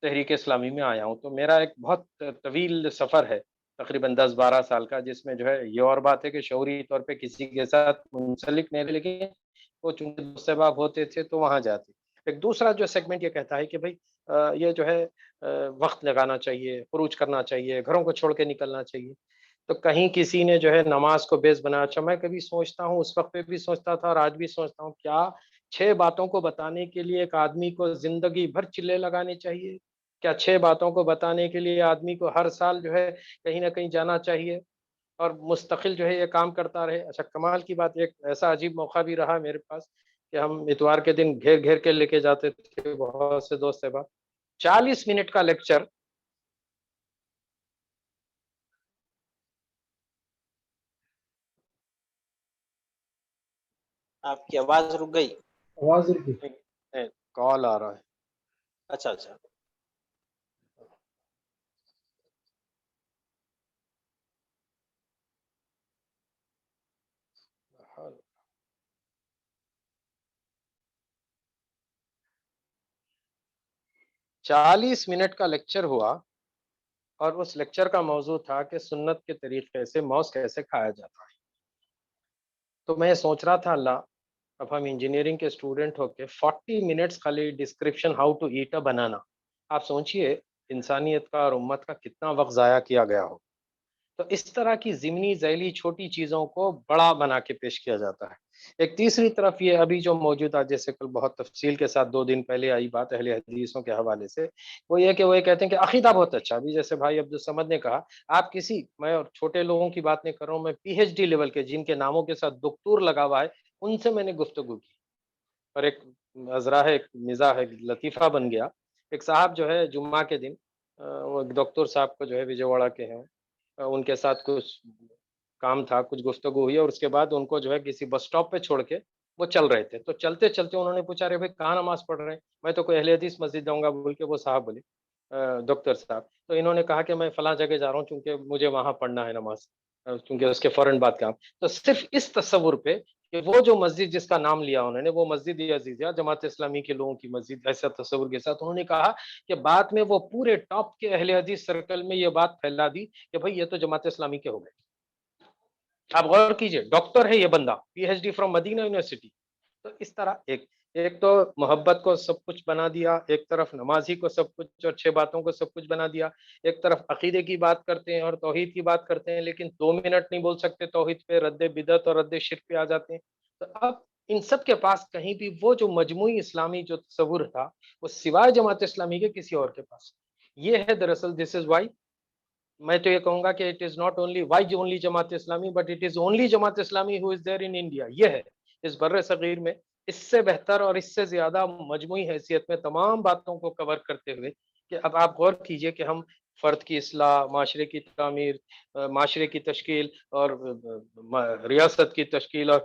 تحریک اسلامی میں آیا ہوں. تو میرا ایک بہت طویل سفر ہے، تقریباً 10-12 سال کا، جس میں جو ہے یہ اور بات ہے کہ شعوری طور پہ کسی کے ساتھ منسلک نہیں، لیکن وہ چونکہ دوست احباب ہوتے تھے تو وہاں جاتے. ایک دوسرا جو سیگمنٹ یہ کہتا ہے کہ بھائی یہ جو ہے وقت لگانا چاہیے، خروج کرنا چاہیے، گھروں کو چھوڑ کے نکلنا چاہیے. تو کہیں کسی نے جو ہے نماز کو بیس بنایا. اچھا میں کبھی سوچتا ہوں، اس وقت پہ بھی سوچتا تھا اور آج بھی سوچتا ہوں، کیا 6 باتوں کو بتانے کے لیے ایک آدمی کو زندگی بھر چلے لگانے چاہیے؟ کیا 6 باتوں کو بتانے کے لیے آدمی کو ہر سال جو ہے کہیں نہ کہیں جانا چاہیے اور مستقل جو ہے یہ کام کرتا رہے؟ اچھا کمال کی بات، ایک ایسا عجیب موقع بھی رہا میرے پاس کہ ہم اتوار کے دن گھیر گھیر کے لے کے جاتے تھے بہت سے دوست احباب، 40 منٹ کا لیکچر. آپ کی آواز رک گئی. آواز رکی. کال آ رہا ہے. اچھا اچھا. 40 منٹ کا لیکچر ہوا اور اس لیکچر کا موضوع تھا کہ سنت کے طریقے سے موز کیسے کھایا جاتا ہے. تو میں سوچ رہا تھا اللہ، اب ہم انجینئرنگ کے اسٹوڈنٹ ہو کے 40 منٹس خالی description how to at a بنانا، آپ سوچئے انسانیت کا اور امت کا کتنا وقت ضائع کیا گیا ہو. تو اس طرح کی ضمنی ذیلی چھوٹی چیزوں کو بڑا بنا کے پیش کیا جاتا ہے. ایک تیسری طرف یہ ابھی جو موجودہ، جیسے کل بہت تفصیل کے ساتھ 2 دن پہلے آئی بات اہل حدیثوں کے حوالے سے، وہ یہ کہ وہ یہ کہتے ہیں کہ عقیدہ بہت اچھا. ابھی جیسے بھائی عبدالصمد نے کہا، آپ کسی، میں اور چھوٹے لوگوں کی بات نہیں کر رہا ہوں، میں پی ایچ ڈی لیول کے جن کے ناموں کے ساتھ دکتور لگا ہوا ہے، ان سے میں نے گفتگو کی اور ایک نظرہ ہے، ایک مزاح ہے، لطیفہ بن گیا. ایک صاحب جو ہے جمعہ کے دن، وہ ڈاکٹر صاحب کو جو ہے وجے واڑہ کے ہیں، ان کے ساتھ کچھ کام تھا، کچھ گفتگو ہوئی اور اس کے بعد ان کو جو ہے کسی بس سٹاپ پہ چھوڑ کے وہ چل رہے تھے. تو چلتے چلتے انہوں نے پوچھا، ارے بھائی کہاں نماز پڑھ رہے ہیں؟ میں تو کوئی اہل حدیث مسجد جاؤں گا بول کے وہ صاحب بولے، ڈاکٹر صاحب. تو انہوں نے کہا کہ میں فلاں جگہ جا رہا ہوں چونکہ مجھے وہاں پڑھنا ہے نماز، کیونکہ اس کے فوراً بعد کام. تو صرف اس تصور پہ کہ وہ جو مسجد جس کا نام لیا انہوں نے، وہ مسجد عزیزیہ جماعت اسلامی کے لوگوں کی مسجد، ایسا تصور کے ساتھ انہوں نے کہا کہ بعد میں وہ پورے ٹاپ کے اہل حدیث سرکل میں یہ بات پھیلا دی کہ بھائی یہ تو جماعت اسلامی کے ہو گئے. آپ غور کیجئے، ڈاکٹر ہے یہ بندہ، P H D from Medina university. تو اس طرح ایک ایک تو محبت کو سب کچھ بنا دیا، ایک طرف نمازی کو سب کچھ اور 6 باتوں کو سب کچھ بنا دیا، ایک طرف عقیدے کی بات کرتے ہیں اور توحید کی بات کرتے ہیں، لیکن 2 منٹ نہیں بول سکتے توحید پہ، رد بدعت اور رد شرک پہ آ جاتے ہیں۔ تو اب ان سب کے پاس کہیں بھی وہ جو مجموعی اسلامی جو تصور تھا وہ سوائے جماعت اسلامی کے کسی اور کے پاس، یہ ہے دراصل دس از وائی میں تو یہ کہوں گا کہ it is not only why only Jamaat Islami but it is only Jamaat اسلامی ہو از دیئر ان انڈیا، یہ ہے اس بر صغیر میں اس سے بہتر اور اس سے زیادہ مجموعی حیثیت میں تمام باتوں کو کور کرتے ہوئے کہ اب آپ غور کیجئے کہ ہم فرد کی اصلاح، معاشرے کی تعمیر، معاشرے کی تشکیل اور ریاست کی تشکیل اور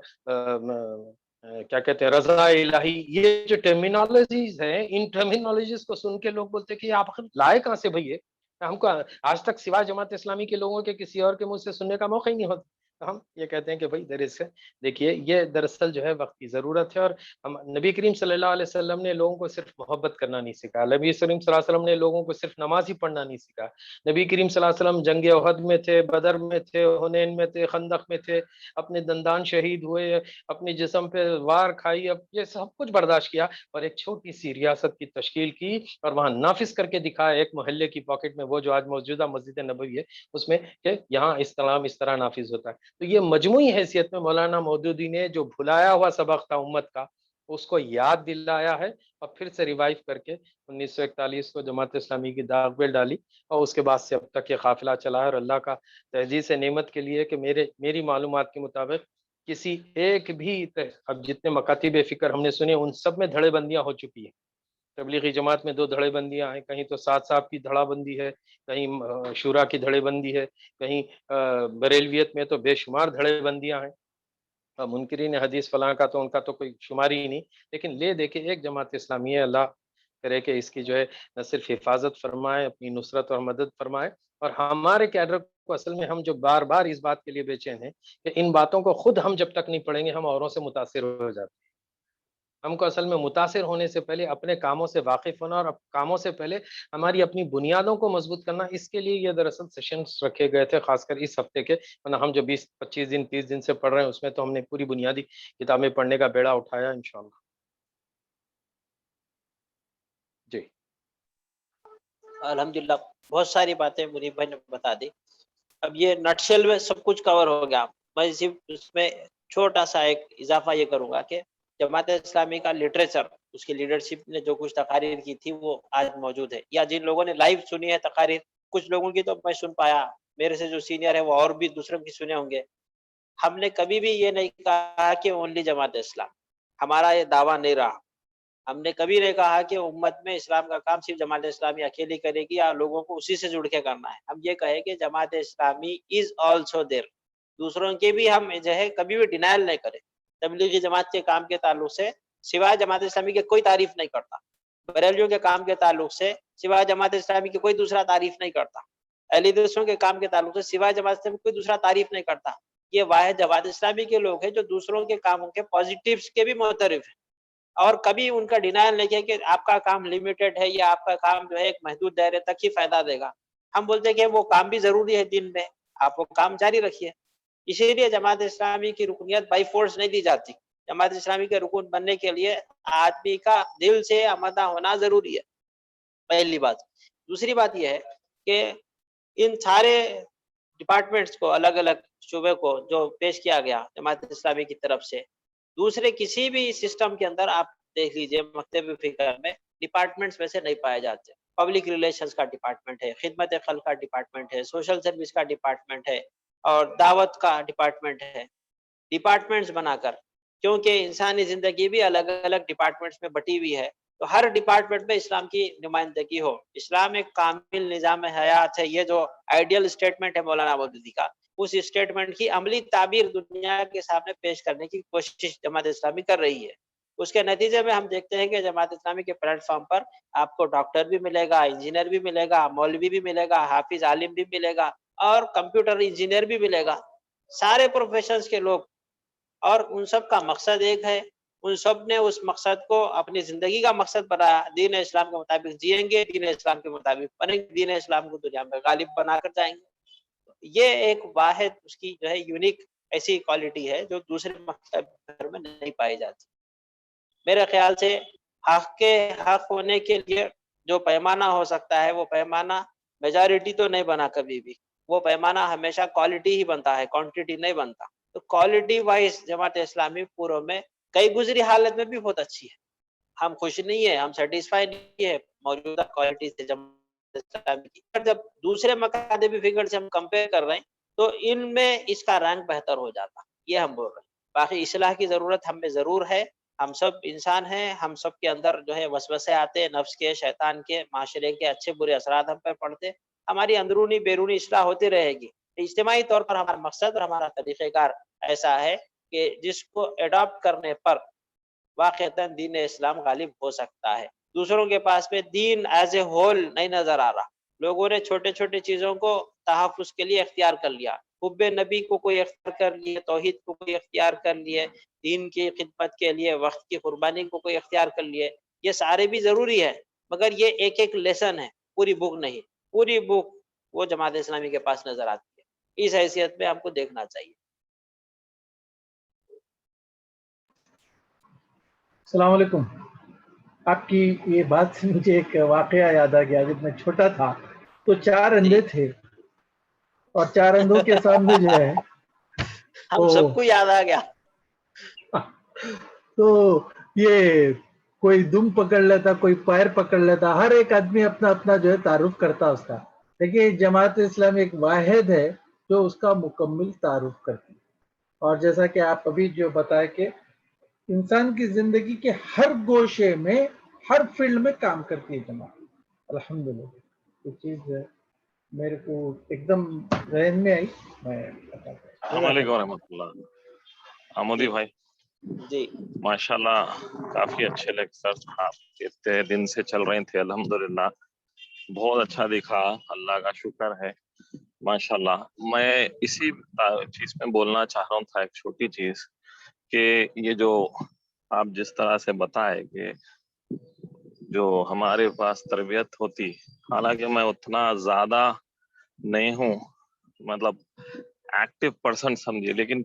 کیا کہتے ہیں رضا الہی، یہ جو ٹرمینالوجیز ہیں ان ٹرمینالوجیز کو سن کے لوگ بولتے ہیں کہ آپ لائے کہاں سے بھائی، ہم کو آج تک سوائے جماعت اسلامی کے لوگوں کے کسی اور کے منہ سے سننے کا موقع ہی نہیں ہوتا۔ ہم یہ کہتے ہیں کہ بھائی دیکھیے یہ دراصل جو ہے وقت کی ضرورت ہے، اور ہم نبی کریم صلی اللہ علیہ وسلم نے لوگوں کو صرف محبت کرنا نہیں سکھا، نبی کریم صلی اللہ علیہ وسلم نے لوگوں کو صرف نماز ہی پڑھنا نہیں سکھا، نبی کریم صلی اللہ علیہ وسلم جنگ احد میں تھے، بدر میں تھے، حنین میں تھے، خندق میں تھے، اپنے دندان شہید ہوئے، اپنے جسم پہ وار کھائی، اب یہ سب کچھ برداشت کیا اور ایک چھوٹی سی ریاست کی تشکیل کی اور وہاں نافذ کر کے دکھایا ایک محلے کی پاکٹ میں، وہ جو آج موجودہ مسجد نبوی ہے اس میں، کہ یہاں اسلام اس طرح نافذ ہوتا ہے۔ تو یہ مجموعی حیثیت میں مولانا مودودی نے جو بھلایا ہوا سبق تھا امت کا اس کو یاد دلایا ہے اور پھر سے ریوائیو کر کے 1941 کو جماعت اسلامی کی داغ پہ ڈالی، اور اس کے بعد سے اب تک یہ قافلہ چلا ہے، اور اللہ کا تحجیز نعمت کے لیے کہ میری معلومات کے مطابق کسی ایک بھی اب جتنے مکاتب فکر ہم نے سنے ان سب میں دھڑے بندیاں ہو چکی ہیں۔ تبلیغی جماعت میں 2 دھڑے بندیاں ہیں، کہیں تو سعد صاحب کی دھڑا بندی ہے، کہیں شورا کی دھڑے بندی ہے، کہیں بریلویت میں تو بے شمار دھڑے بندیاں ہیں، منکرین حدیث فلاں کا تو ان کا تو کوئی شمار ہی نہیں، لیکن دیکھیں ایک جماعت اسلامی ہے، اللہ کرے کہ اس کی جو ہے نہ صرف حفاظت فرمائے، اپنی نصرت اور مدد فرمائے، اور ہمارے کیڈر کو اصل میں ہم جو بار بار اس بات کے لیے بے چین ہیں کہ ان باتوں کو خود ہم جب تک نہیں پڑھیں گے ہم اوروں سے متاثر ہو جاتے ہیں۔ ہم کو اصل میں متاثر ہونے سے پہلے اپنے کاموں سے واقف ہونا اور کاموں سے پہلے ہماری اپنی بنیادوں کو مضبوط کرنا، اس کے لیے یہ دراصل سیشنز رکھے گئے تھے، خاص کر اس ہفتے کے، ورنہ ہم جو 20-25 دن 30 دن سے پڑھ رہے ہیں اس میں تو ہم نے پوری بنیادی کتابیں پڑھنے کا بیڑا اٹھایا انشاءاللہ۔ جی الحمدللہ بہت ساری باتیں منیب بھائی نے بتا دی۔ اب یہ نٹشل میں سب کچھ کور ہو گیا، میں صرف اس میں چھوٹا سا ایک اضافہ یہ کروں گا کہ جماعت اسلامی کا لٹریچر، اس کی لیڈرشپ نے جو کچھ تقاریر کی تھی وہ آج موجود ہے، یا جن لوگوں نے لائیو سنی ہے تقاریر، کچھ لوگوں کی تو میں سن پایا، میرے سے جو سینئر ہے وہ اور بھی دوسروں کی سنے ہوں گے۔ ہم نے کبھی بھی یہ نہیں کہا کہ اونلی جماعت اسلام، ہمارا یہ دعویٰ نہیں رہا۔ ہم نے کبھی نہیں کہا کہ امت میں اسلام کا کام صرف جماعت اسلامی اکیلی کرے گی یا لوگوں کو اسی سے جڑ کے کرنا ہے۔ ہم یہ کہے کہ Jamaat Islami is also there, دوسروں کے بھی ہم جو ہے کبھی بھی ڈینائل نہیں کریں۔ تبلیغی جماعت کے کام کے تعلق سے سوائے جماعت اسلامی کے کوئی تعریف نہیں کرتا، بریلویوں کے کام کے تعلق سے سوائے جماعت اسلامی کے کوئی دوسرا تعریف نہیں کرتا، اہل حدیثوں کے کام کے تعلق سے سوائے جماعت اسلامی کوئی دوسرا تعریف نہیں کرتا۔ یہ واحد جماعت اسلامی کے لوگ ہیں جو دوسروں کے کاموں کے پازیٹیوز کے بھی معترف ہیں، اور کبھی ان کا ڈینائل نہیں کیا کہ آپ کا کام لمیٹڈ ہے یا آپ کا کام جو ہے ایک محدود دائرے تک ہی فائدہ دے گا۔ ہم بولتے ہیں کہ وہ کام بھی ضروری ہے دین میں، آپ وہ کام جاری رکھیے۔ اسی لیے جماعت اسلامی کی رکنیت بائی فورس نہیں دی جاتی، جماعت اسلامی کے رکن بننے کے لیے آدمی کا دل سے آمادہ ہونا ضروری ہے، پہلی بات۔ دوسری بات یہ ہے کہ ان سارے ڈپارٹمنٹس کو، الگ الگ شعبے کو جو پیش کیا گیا جماعت اسلامی کی طرف سے، دوسرے کسی بھی سسٹم کے اندر آپ دیکھ لیجئے مکتب فکر میں ڈپارٹمنٹس ویسے نہیں پائے جاتے۔ پبلک ریلیشنز کا ڈپارٹمنٹ ہے، خدمت خلق کا ڈپارٹمنٹ ہے، سوشل سروس کا ڈپارٹمنٹ ہے، اور دعوت کا ڈپارٹمنٹ ہے۔ ڈپارٹمنٹس بنا کر، کیونکہ انسانی زندگی بھی الگ الگ ڈپارٹمنٹس میں بٹی ہوئی ہے، تو ہر ڈپارٹمنٹ میں اسلام کی نمائندگی ہو۔ اسلام ایک کامل نظام حیات ہے، یہ جو آئیڈیل اسٹیٹمنٹ ہے مولانا مودودی کا، اس اسٹیٹمنٹ کی عملی تعبیر دنیا کے سامنے پیش کرنے کی کوشش جماعت اسلامی کر رہی ہے۔ اس کے نتیجے میں ہم دیکھتے ہیں کہ جماعت اسلامی کے پلیٹ فارم پر آپ کو ڈاکٹر بھی ملے گا، انجینئر بھی ملے گا، مولوی بھی ملے گا، حافظ عالم بھی ملے گا، اور کمپیوٹر انجینئر بھی ملے گا، سارے پروفیشنز کے لوگ، اور ان سب کا مقصد ایک ہے۔ ان سب نے اس مقصد کو اپنی زندگی کا مقصد بنایا، دین اسلام کے مطابق جئیں گے، دین اسلام کے مطابق بنیں گے، دین اسلام کو دنیا میں غالب بنا کر جائیں گے۔ یہ ایک واحد اس کی جو ہے یونیک ایسی کوالٹی ہے جو دوسرے مکتب میں نہیں پائی جاتی۔ میرے خیال سے حق کے حق ہونے کے لیے جو پیمانہ ہو سکتا ہے وہ پیمانہ میجارٹی تو نہیں بنا کبھی بھی، وہ پیمانہ ہمیشہ کوالٹی ہی بنتا ہے، کوانٹٹی نہیں بنتا. تو کوالٹی وائز جماعت اسلامی پوروں میں کئی گزری حالت میں بھی بہت اچھی ہے. ہم خوش نہیں ہے، ہم سیٹسفائی نہیں ہے موجودہ کوالٹی سے جماعت اسلامی کی. جب دوسرے مکاتب فگر سے ہم کمپیئر کر رہے ہیں تو ان میں اس کا رینک بہتر ہو جاتا، یہ ہم بول رہے ہیں. باقی اصلاح کی ضرورت ہم میں ضرور ہے. ہم سب انسان ہیں، ہم سب کے اندر جو ہے وسوسے آتے، نفس کے، شیطان کے، معاشرے کے اچھے برے اثرات ہم پر پڑتے. ہماری اندرونی بیرونی اصلاح ہوتی رہے گی. اجتماعی طور پر ہمارا مقصد اور ہمارا طریقہ کار ایسا ہے کہ جس کو اڈاپٹ کرنے پر واقعتاً دین اسلام غالب ہو سکتا ہے. دوسروں کے پاس میں دین ایز اے ہول نہیں نظر آ رہا. لوگوں نے چھوٹے چھوٹے چیزوں کو تحفظ کے لیے اختیار کر لیا. حب نبی کو کوئی اختیار کر لیے، توحید کو کوئی اختیار کر لیے، دین کی خدمت کے لیے وقت کی قربانی کو کوئی اختیار کر لیے. یہ سارے بھی ضروری ہے مگر یہ ایک ایک لیسن ہے، پوری بک نہیں. پوری بک وہ جماعت اسلامی کے پاس نظر آتی ہے. اس حیثیت میں ہم کو دیکھنا چاہیے. السلام علیکم. آپ کی یہ بات سے مجھے ایک واقعہ یاد آ گیا. جب میں چھوٹا تھا تو 4 اندھے تھے اور 4 اندھوں کے سامنے جو ہے ہم سب کو یاد آ گیا. تو یہ کوئی دم پکڑ لیتا، کوئی پیر پکڑ لیتا، ہر ایک آدمی اپنا اپنا جو ہے تعارف کرتا اس کا. لیکن جماعت اسلامی ایک واحد ہے جو اس کا مکمل تعارف کرتی. اور جیسا کہ آپ ابھی جو بتائے کہ انسان کی زندگی کے ہر گوشے میں، ہر فیلڈ میں کام کرتی ہے جماعت. الحمدللہ یہ چیز میرے کو ایک دم ذہن میں آئی. میں السلام علیکم ورحمۃ اللہ. آمودی بھائی جی ماشاءاللہ کافی اچھے لیکچرز آپ اتنے دن سے چل رہے تھے. الحمدللہ بہت اچھا دکھا، اللہ کا شکر ہے ماشاءاللہ. میں اسی چیز میں بولنا چاہ رہا تھا ایک چھوٹی چیز کہ یہ جو آپ جس طرح سے بتائے کہ جو ہمارے پاس تربیت ہوتی، حالانکہ میں اتنا زیادہ نہیں ہوں مطلب ایکٹیو پرسن سمجھے، لیکن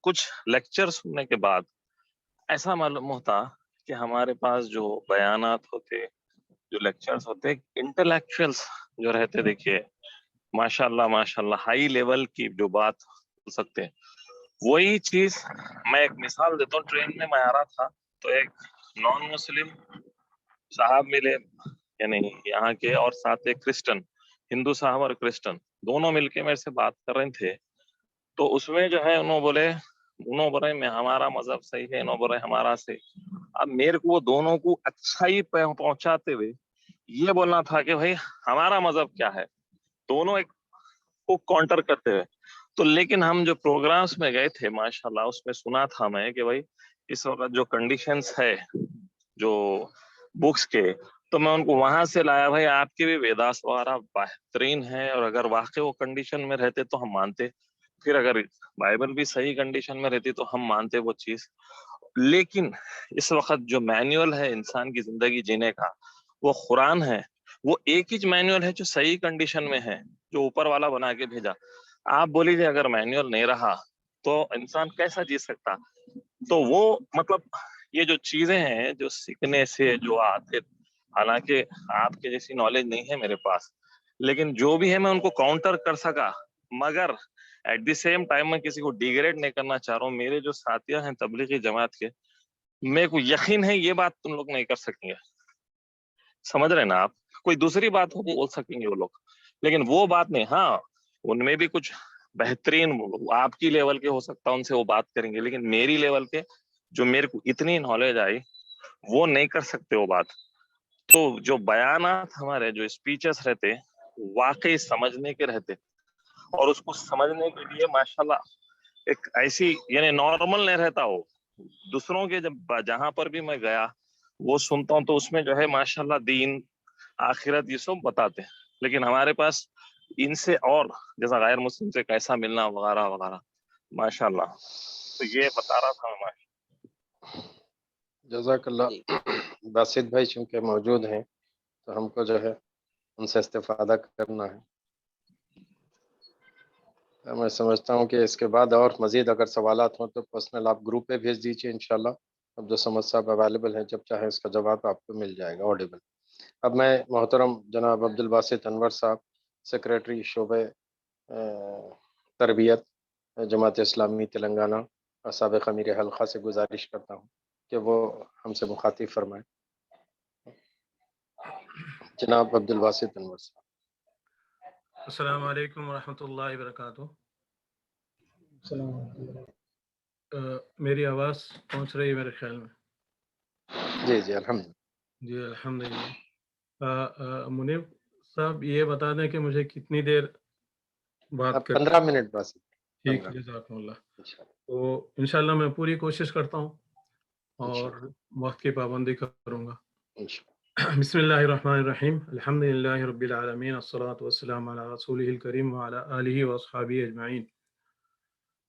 کچھ لیکچر سننے کے بعد ایسا معلوم ہوتا کہ ہمارے پاس جو بیانات ہوتے، جو لیکچرز ہوتے، انٹلیکچوئلس جو رہتے، دیکھیے ماشاءاللہ ماشاءاللہ ہائی لیول کی جو بات بول سکتے ہیں. وہی چیز میں ایک مثال دیتا ہوں. ٹرین میں میں آ رہا تھا تو ایک نان مسلم صاحب ملے، یعنی یہاں کے، اور ساتھ ایک کرسچن، ہندو صاحب اور کرسچن دونوں مل کے میرے سے بات کر رہے تھے. تو اس میں جو ہے انہوں بولے میں ہمارا مذہب صحیح ہے، انہوں بولے ہمارا صحیح. اب میرے کو وہ دونوں کو اچھائی پہنچاتے ہوئے یہ بولنا تھا کہ بھائی ہمارا مذہب کیا ہے، دونوں ایک کو کاؤنٹر کرتے ہوئے. تو لیکن ہم جو پروگرامز میں گئے تھے ماشاءاللہ اس میں سنا تھا میں کہ بھائی اس وقت جو کنڈیشنز ہے جو بکس کے، تو میں ان کو وہاں سے لایا. بھائی آپ کے بھی ویداس وغیرہ بہترین ہے، اور اگر واقعی وہ کنڈیشن میں رہتے تو ہم مانتے، پھر اگر بائبل بھی صحیح کنڈیشن میں رہتی تو ہم مانتے وہ چیز. لیکن اس وقت جو مینیول ہے انسان کی زندگی جینے کا وہ قرآن ہے. وہ ایک ہی مینیول ہے جو صحیح کنڈیشن میں ہے، جو اوپر والا بنا کے بھیجا. آپ بولیے اگر مینیول نہیں رہا تو انسان کیسا جی سکتا؟ تو وہ مطلب یہ جو چیزیں ہیں جو سیکھنے سے جو آتے، حالانکہ آپ کے جیسی نالج نہیں ہے میرے پاس، لیکن جو بھی ہے میں ان کو کاؤنٹر کر سکا. مگر ایٹ دی سیم ٹائم میں کسی کو ڈیگریڈ نہیں کرنا چاہ رہا ہوں. میرے جو ساتھیاں ہیں تبلیغی جماعت کے، میرے کو یقین ہے یہ بات تم لوگ نہیں کر سکیں گے. سمجھ رہے نا آپ؟ کوئی دوسری بات ہو بول سکیں گے وہ لوگ، لیکن وہ بات نہیں. ہاں ان میں بھی کچھ بہترین آپ کی لیول کے ہو سکتا ان سے وہ بات کریں گے، لیکن میری لیول کے جو میرے کو اتنی نالج آئی وہ نہیں کر سکتے وہ بات. تو جو بیانات ہمارے جو اسپیچز رہتے واقعی سمجھنے کے رہتے، اور اس کو سمجھنے کے لیے ماشاءاللہ ایک ایسی یعنی نارمل نہیں رہتا. وہ دوسروں کے جب جہاں پر بھی میں گیا وہ سنتا ہوں تو اس میں جو ہے ماشاءاللہ دین آخرت یہ سب بتاتے ہیں. لیکن ہمارے پاس ان سے اور جیسا غیر مسلم سے کیسا ملنا وغیرہ وغیرہ ماشاءاللہ. تو یہ بتا رہا تھا میں. جزاک اللہ. باسط بھائی چونکہ موجود ہیں تو ہم کو جو ہے ان سے استفادہ کرنا ہے. میں سمجھتا ہوں کہ اس کے بعد اور مزید اگر سوالات ہوں تو پرسنل آپ گروپ پہ بھیج دیجیے انشاءاللہ، عبد الصمد صاحب اویلیبل ہیں، جب چاہیں اس کا جواب آپ کو مل جائے گا آڈیبل۔ اب میں محترم جناب عبد الباسط انور صاحب، سیکریٹری شعبہ تربیت جماعت اسلامی تلنگانہ سابق امیر حلقہ سے گزارش کرتا ہوں کہ وہ ہم سے مخاطب فرمائیں۔ جناب عبد الباسط انور صاحب۔ السلام علیکم ورحمۃ اللہ وبرکاتہ۔ میری آواز پہنچ رہی ہے میرے خیال میں؟ جی جی الحمد جی الحمدللہ۔ منیب صاحب یہ بتا دیں کہ مجھے کتنی دیر بات کر 15 منٹ بس۔ ٹھیک، جزاکم اللہ۔ تو انشاءاللہ میں پوری کوشش کرتا ہوں اور وقت کی پابندی کروں گا۔ بسم اللہ الرحمن الرحیم، الحمدللہ رب العالمین، الصلاۃ والسلام علی رسولہ الکریم وعلی آلہ واصحابہ اجمعین۔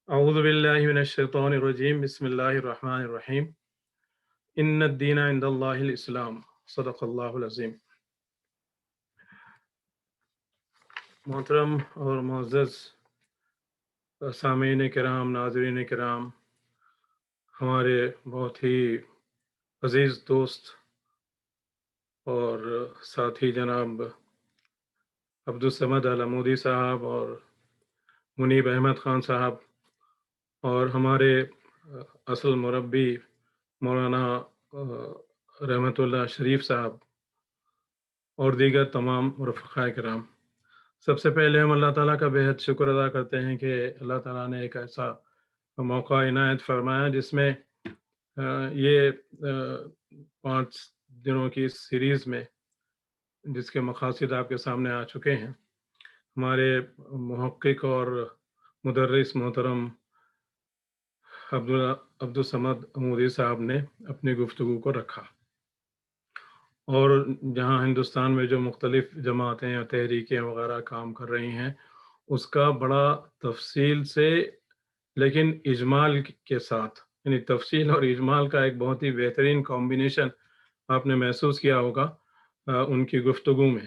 اعوذ باللہ من الشیطان الرجیم، بسم اللہ الرحمن الرحیم، ان الدین عند اللہ الاسلام، صدق اللہ العظیم۔ محترم اور معزز سامعین کرام، ناظرین کرام، ہمارے بہت ہی عزیز دوست اور ساتھی جناب عبد الصمد علمودی صاحب اور منیب احمد خان صاحب، اور ہمارے اصل مربی مولانا رحمت اللہ شریف صاحب اور دیگر تمام رفقائے کرام، سب سے پہلے ہم اللہ تعالیٰ کا بےحد شکر ادا کرتے ہیں کہ اللہ تعالیٰ نے ایک ایسا موقع عنایت فرمایا جس میں یہ 5 دنوں کی سیریز میں، جس کے مقاصد آپ کے سامنے آ چکے ہیں، ہمارے محقق اور مدرس محترم عبد الصمد عمودی صاحب نے اپنی گفتگو کو رکھا، اور جہاں ہندوستان میں جو مختلف جماعتیں یا تحریکیں وغیرہ کام کر رہی ہیں، اس کا بڑا تفصیل سے لیکن اجمال کے ساتھ، یعنی تفصیل اور اجمال کا ایک بہت ہی بہترین کمبینیشن آپ نے محسوس کیا ہوگا ان کی گفتگو میں۔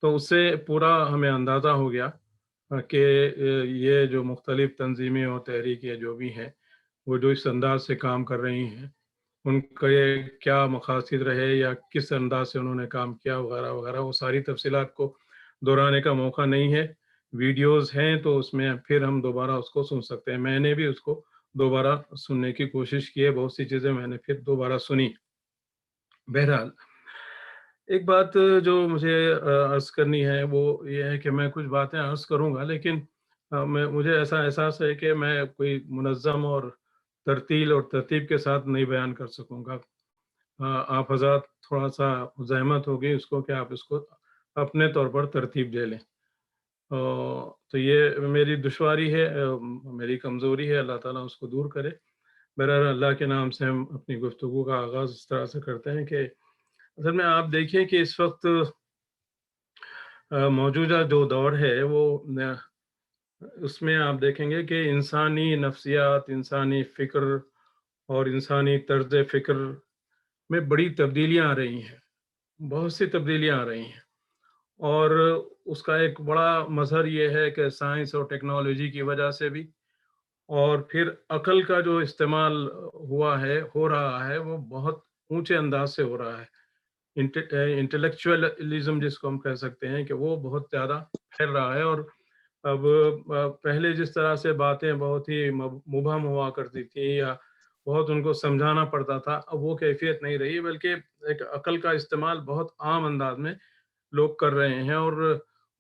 تو اس سے پورا ہمیں اندازہ ہو گیا کہ یہ جو مختلف تنظیمیں اور تحریکیں جو بھی ہیں، وہ جو اس انداز سے کام کر رہی ہیں، ان کے کیا مقاصد رہے یا کس انداز سے انہوں نے کام کیا وغیرہ وغیرہ، وہ ساری تفصیلات کو دہرانے کا موقع نہیں ہے۔ ویڈیوز ہیں تو اس میں پھر ہم دوبارہ اس کو سن سکتے ہیں۔ میں نے بھی اس کو دوبارہ سننے کی کوشش کی ہے، بہت سی چیزیں میں نے پھر دوبارہ سنی۔ بہرحال ایک بات جو مجھے عرض کرنی ہے وہ یہ ہے کہ میں کچھ باتیں عرض کروں گا، لیکن مجھے ایسا احساس ہے کہ میں کوئی منظم اور ترتیل اور ترتیب کے ساتھ نہیں بیان کر سکوں گا۔ آپ حضرات تھوڑا سا زحمت ہوگی اس کو کہ آپ اس کو اپنے طور پر ترتیب دے لیں۔ تو یہ میری دشواری ہے، میری کمزوری ہے، اللہ تعالیٰ اس کو دور کرے۔ بہرحال اللہ کے نام سے ہم اپنی گفتگو کا آغاز اس طرح سے کرتے ہیں کہ اصل میں آپ دیکھیں کہ اس وقت موجودہ جو دور ہے وہ اس میں آپ دیکھیں گے کہ انسانی نفسیات، انسانی فکر اور انسانی طرز فکر میں بڑی تبدیلیاں آ رہی ہیں، بہت سی تبدیلیاں آ رہی ہیں، اور اس کا ایک بڑا مظہر یہ ہے کہ سائنس اور ٹیکنالوجی کی وجہ سے بھی، اور پھر عقل کا جو استعمال ہو رہا ہے وہ بہت اونچے انداز سے ہو رہا ہے۔ انٹلیکچوئلزم جس کو ہم کہہ سکتے ہیں کہ وہ بہت زیادہ پھیل رہا ہے، اور اب پہلے جس طرح سے باتیں بہت ہی مبہم ہوا کرتی تھی یا بہت ان کو سمجھانا پڑتا تھا، اب وہ کیفیت نہیں رہی، بلکہ ایک عقل کا استعمال بہت عام انداز میں لوگ کر رہے ہیں۔ اور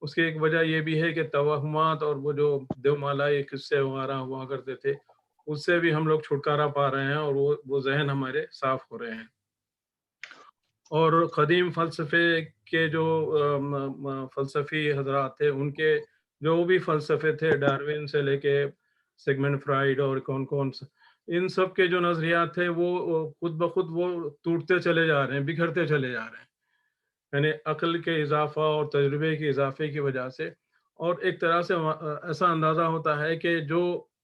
اس کی ایک وجہ یہ بھی ہے کہ توہمات اور وہ جو دیو مالائی قصے وغیرہ ہوا کرتے تھے، اس سے بھی ہم لوگ چھٹکارا پا رہے ہیں، اور وہ ذہن ہمارے صاف ہو رہے ہیں۔ اور قدیم فلسفے کے جو فلسفی حضرات تھے، ان کے جو بھی فلسفے تھے، ڈاروین سے لے کے سیگمنڈ فرائیڈ اور کون ان سب کے جو نظریات تھے وہ خود بخود وہ ٹوٹتے چلے جا رہے ہیں، بکھرتے چلے جا رہے ہیں، یعنی عقل کے اضافہ اور تجربے کے اضافے کی وجہ سے۔ اور ایک طرح سے ایسا اندازہ ہوتا ہے کہ جو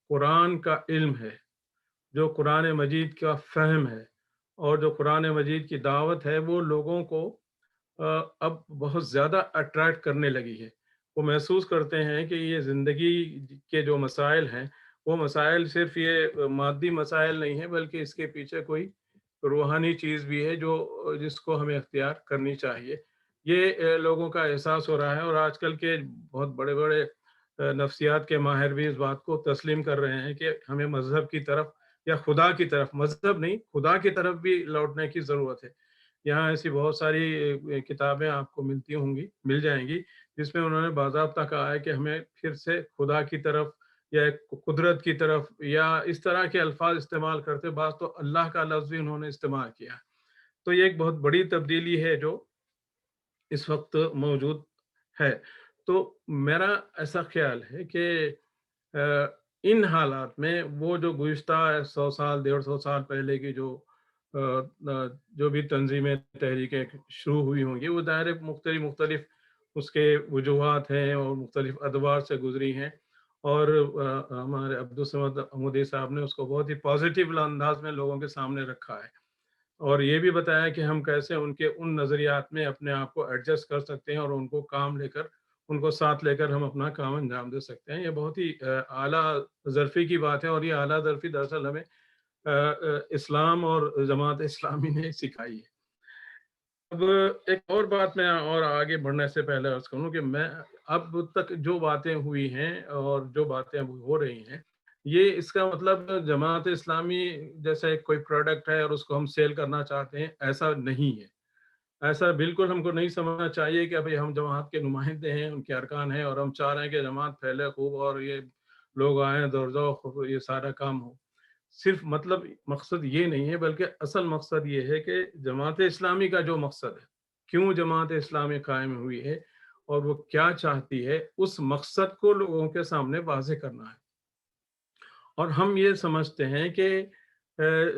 قرآن کا علم ہے، جو قرآن مجید کا فہم ہے، اور جو قرآن مجید کی دعوت ہے، وہ لوگوں کو اب بہت زیادہ اٹریکٹ کرنے لگی ہے۔ وہ محسوس کرتے ہیں کہ یہ زندگی کے جو مسائل ہیں، وہ مسائل صرف یہ مادی مسائل نہیں ہیں، بلکہ اس کے پیچھے کوئی روحانی چیز بھی ہے جس کو ہمیں اختیار کرنی چاہیے. یہ لوگوں کا احساس ہو رہا ہے، اور آج کل کے بہت بڑے بڑے نفسیات کے ماہر بھی اس بات کو تسلیم کر رہے ہیں کہ ہمیں مذہب کی طرف یا خدا کی طرف، مذہب نہیں خدا کی طرف بھی لوٹنے کی ضرورت ہے. یہاں ایسی بہت ساری کتابیں آپ کو مل جائیں گی جس میں انہوں نے باضابطہ کہا ہے کہ ہمیں پھر سے خدا کی طرف یا قدرت کی طرف یا اس طرح کے الفاظ استعمال کرتے، بعض تو اللہ کا لفظ بھی انہوں نے استعمال کیا. تو یہ ایک بہت بڑی تبدیلی ہے جو اس وقت موجود ہے. تو میرا ایسا خیال ہے کہ ان حالات میں وہ جو گزشتہ 100 سال 150 سال پہلے کی جو بھی تنظیمیں تحریکیں شروع ہوئی ہوں گی، وہ ظاہر مختلف اس کے وجوہات ہیں اور مختلف ادوار سے گزری ہیں، اور ہمارے عبدالصمد عمودی صاحب نے اس کو بہت ہی پازیٹیو انداز میں لوگوں کے سامنے رکھا ہے، اور یہ بھی بتایا کہ ہم کیسے ان نظریات میں اپنے آپ کو ایڈجسٹ کر سکتے ہیں اور ان کو ساتھ لے کر ہم اپنا کام انجام دے سکتے ہیں. یہ بہت ہی اعلیٰ ظرفی کی بات ہے، اور یہ اعلیٰ ظرفی دراصل ہمیں اسلام اور جماعت اسلامی نے سکھائی ہے. اب ایک اور بات میں اور آگے بڑھنے سے پہلے عرض کروں کہ میں اب تک جو باتیں ہوئی ہیں اور جو باتیں اب ہو رہی ہیں، یہ اس کا مطلب جماعت اسلامی جیسے کوئی پروڈکٹ ہے اور اس کو ہم سیل کرنا چاہتے ہیں، ایسا نہیں ہے. ایسا بالکل ہم کو نہیں سمجھنا چاہیے کہ ابھی ہم جماعت کے نمائندے ہیں، ان کے ارکان ہیں، اور ہم چاہ رہے ہیں کہ جماعت پھیلے خوب اور یہ لوگ آئیں دور ذوق یہ سارا کام ہو. صرف مقصد یہ نہیں ہے، بلکہ اصل مقصد یہ ہے کہ جماعت اسلامی کا جو مقصد ہے، کیوں جماعت اسلامی قائم ہوئی ہے اور وہ کیا چاہتی ہے، اس مقصد کو لوگوں کے سامنے واضح کرنا ہے. اور ہم یہ سمجھتے ہیں کہ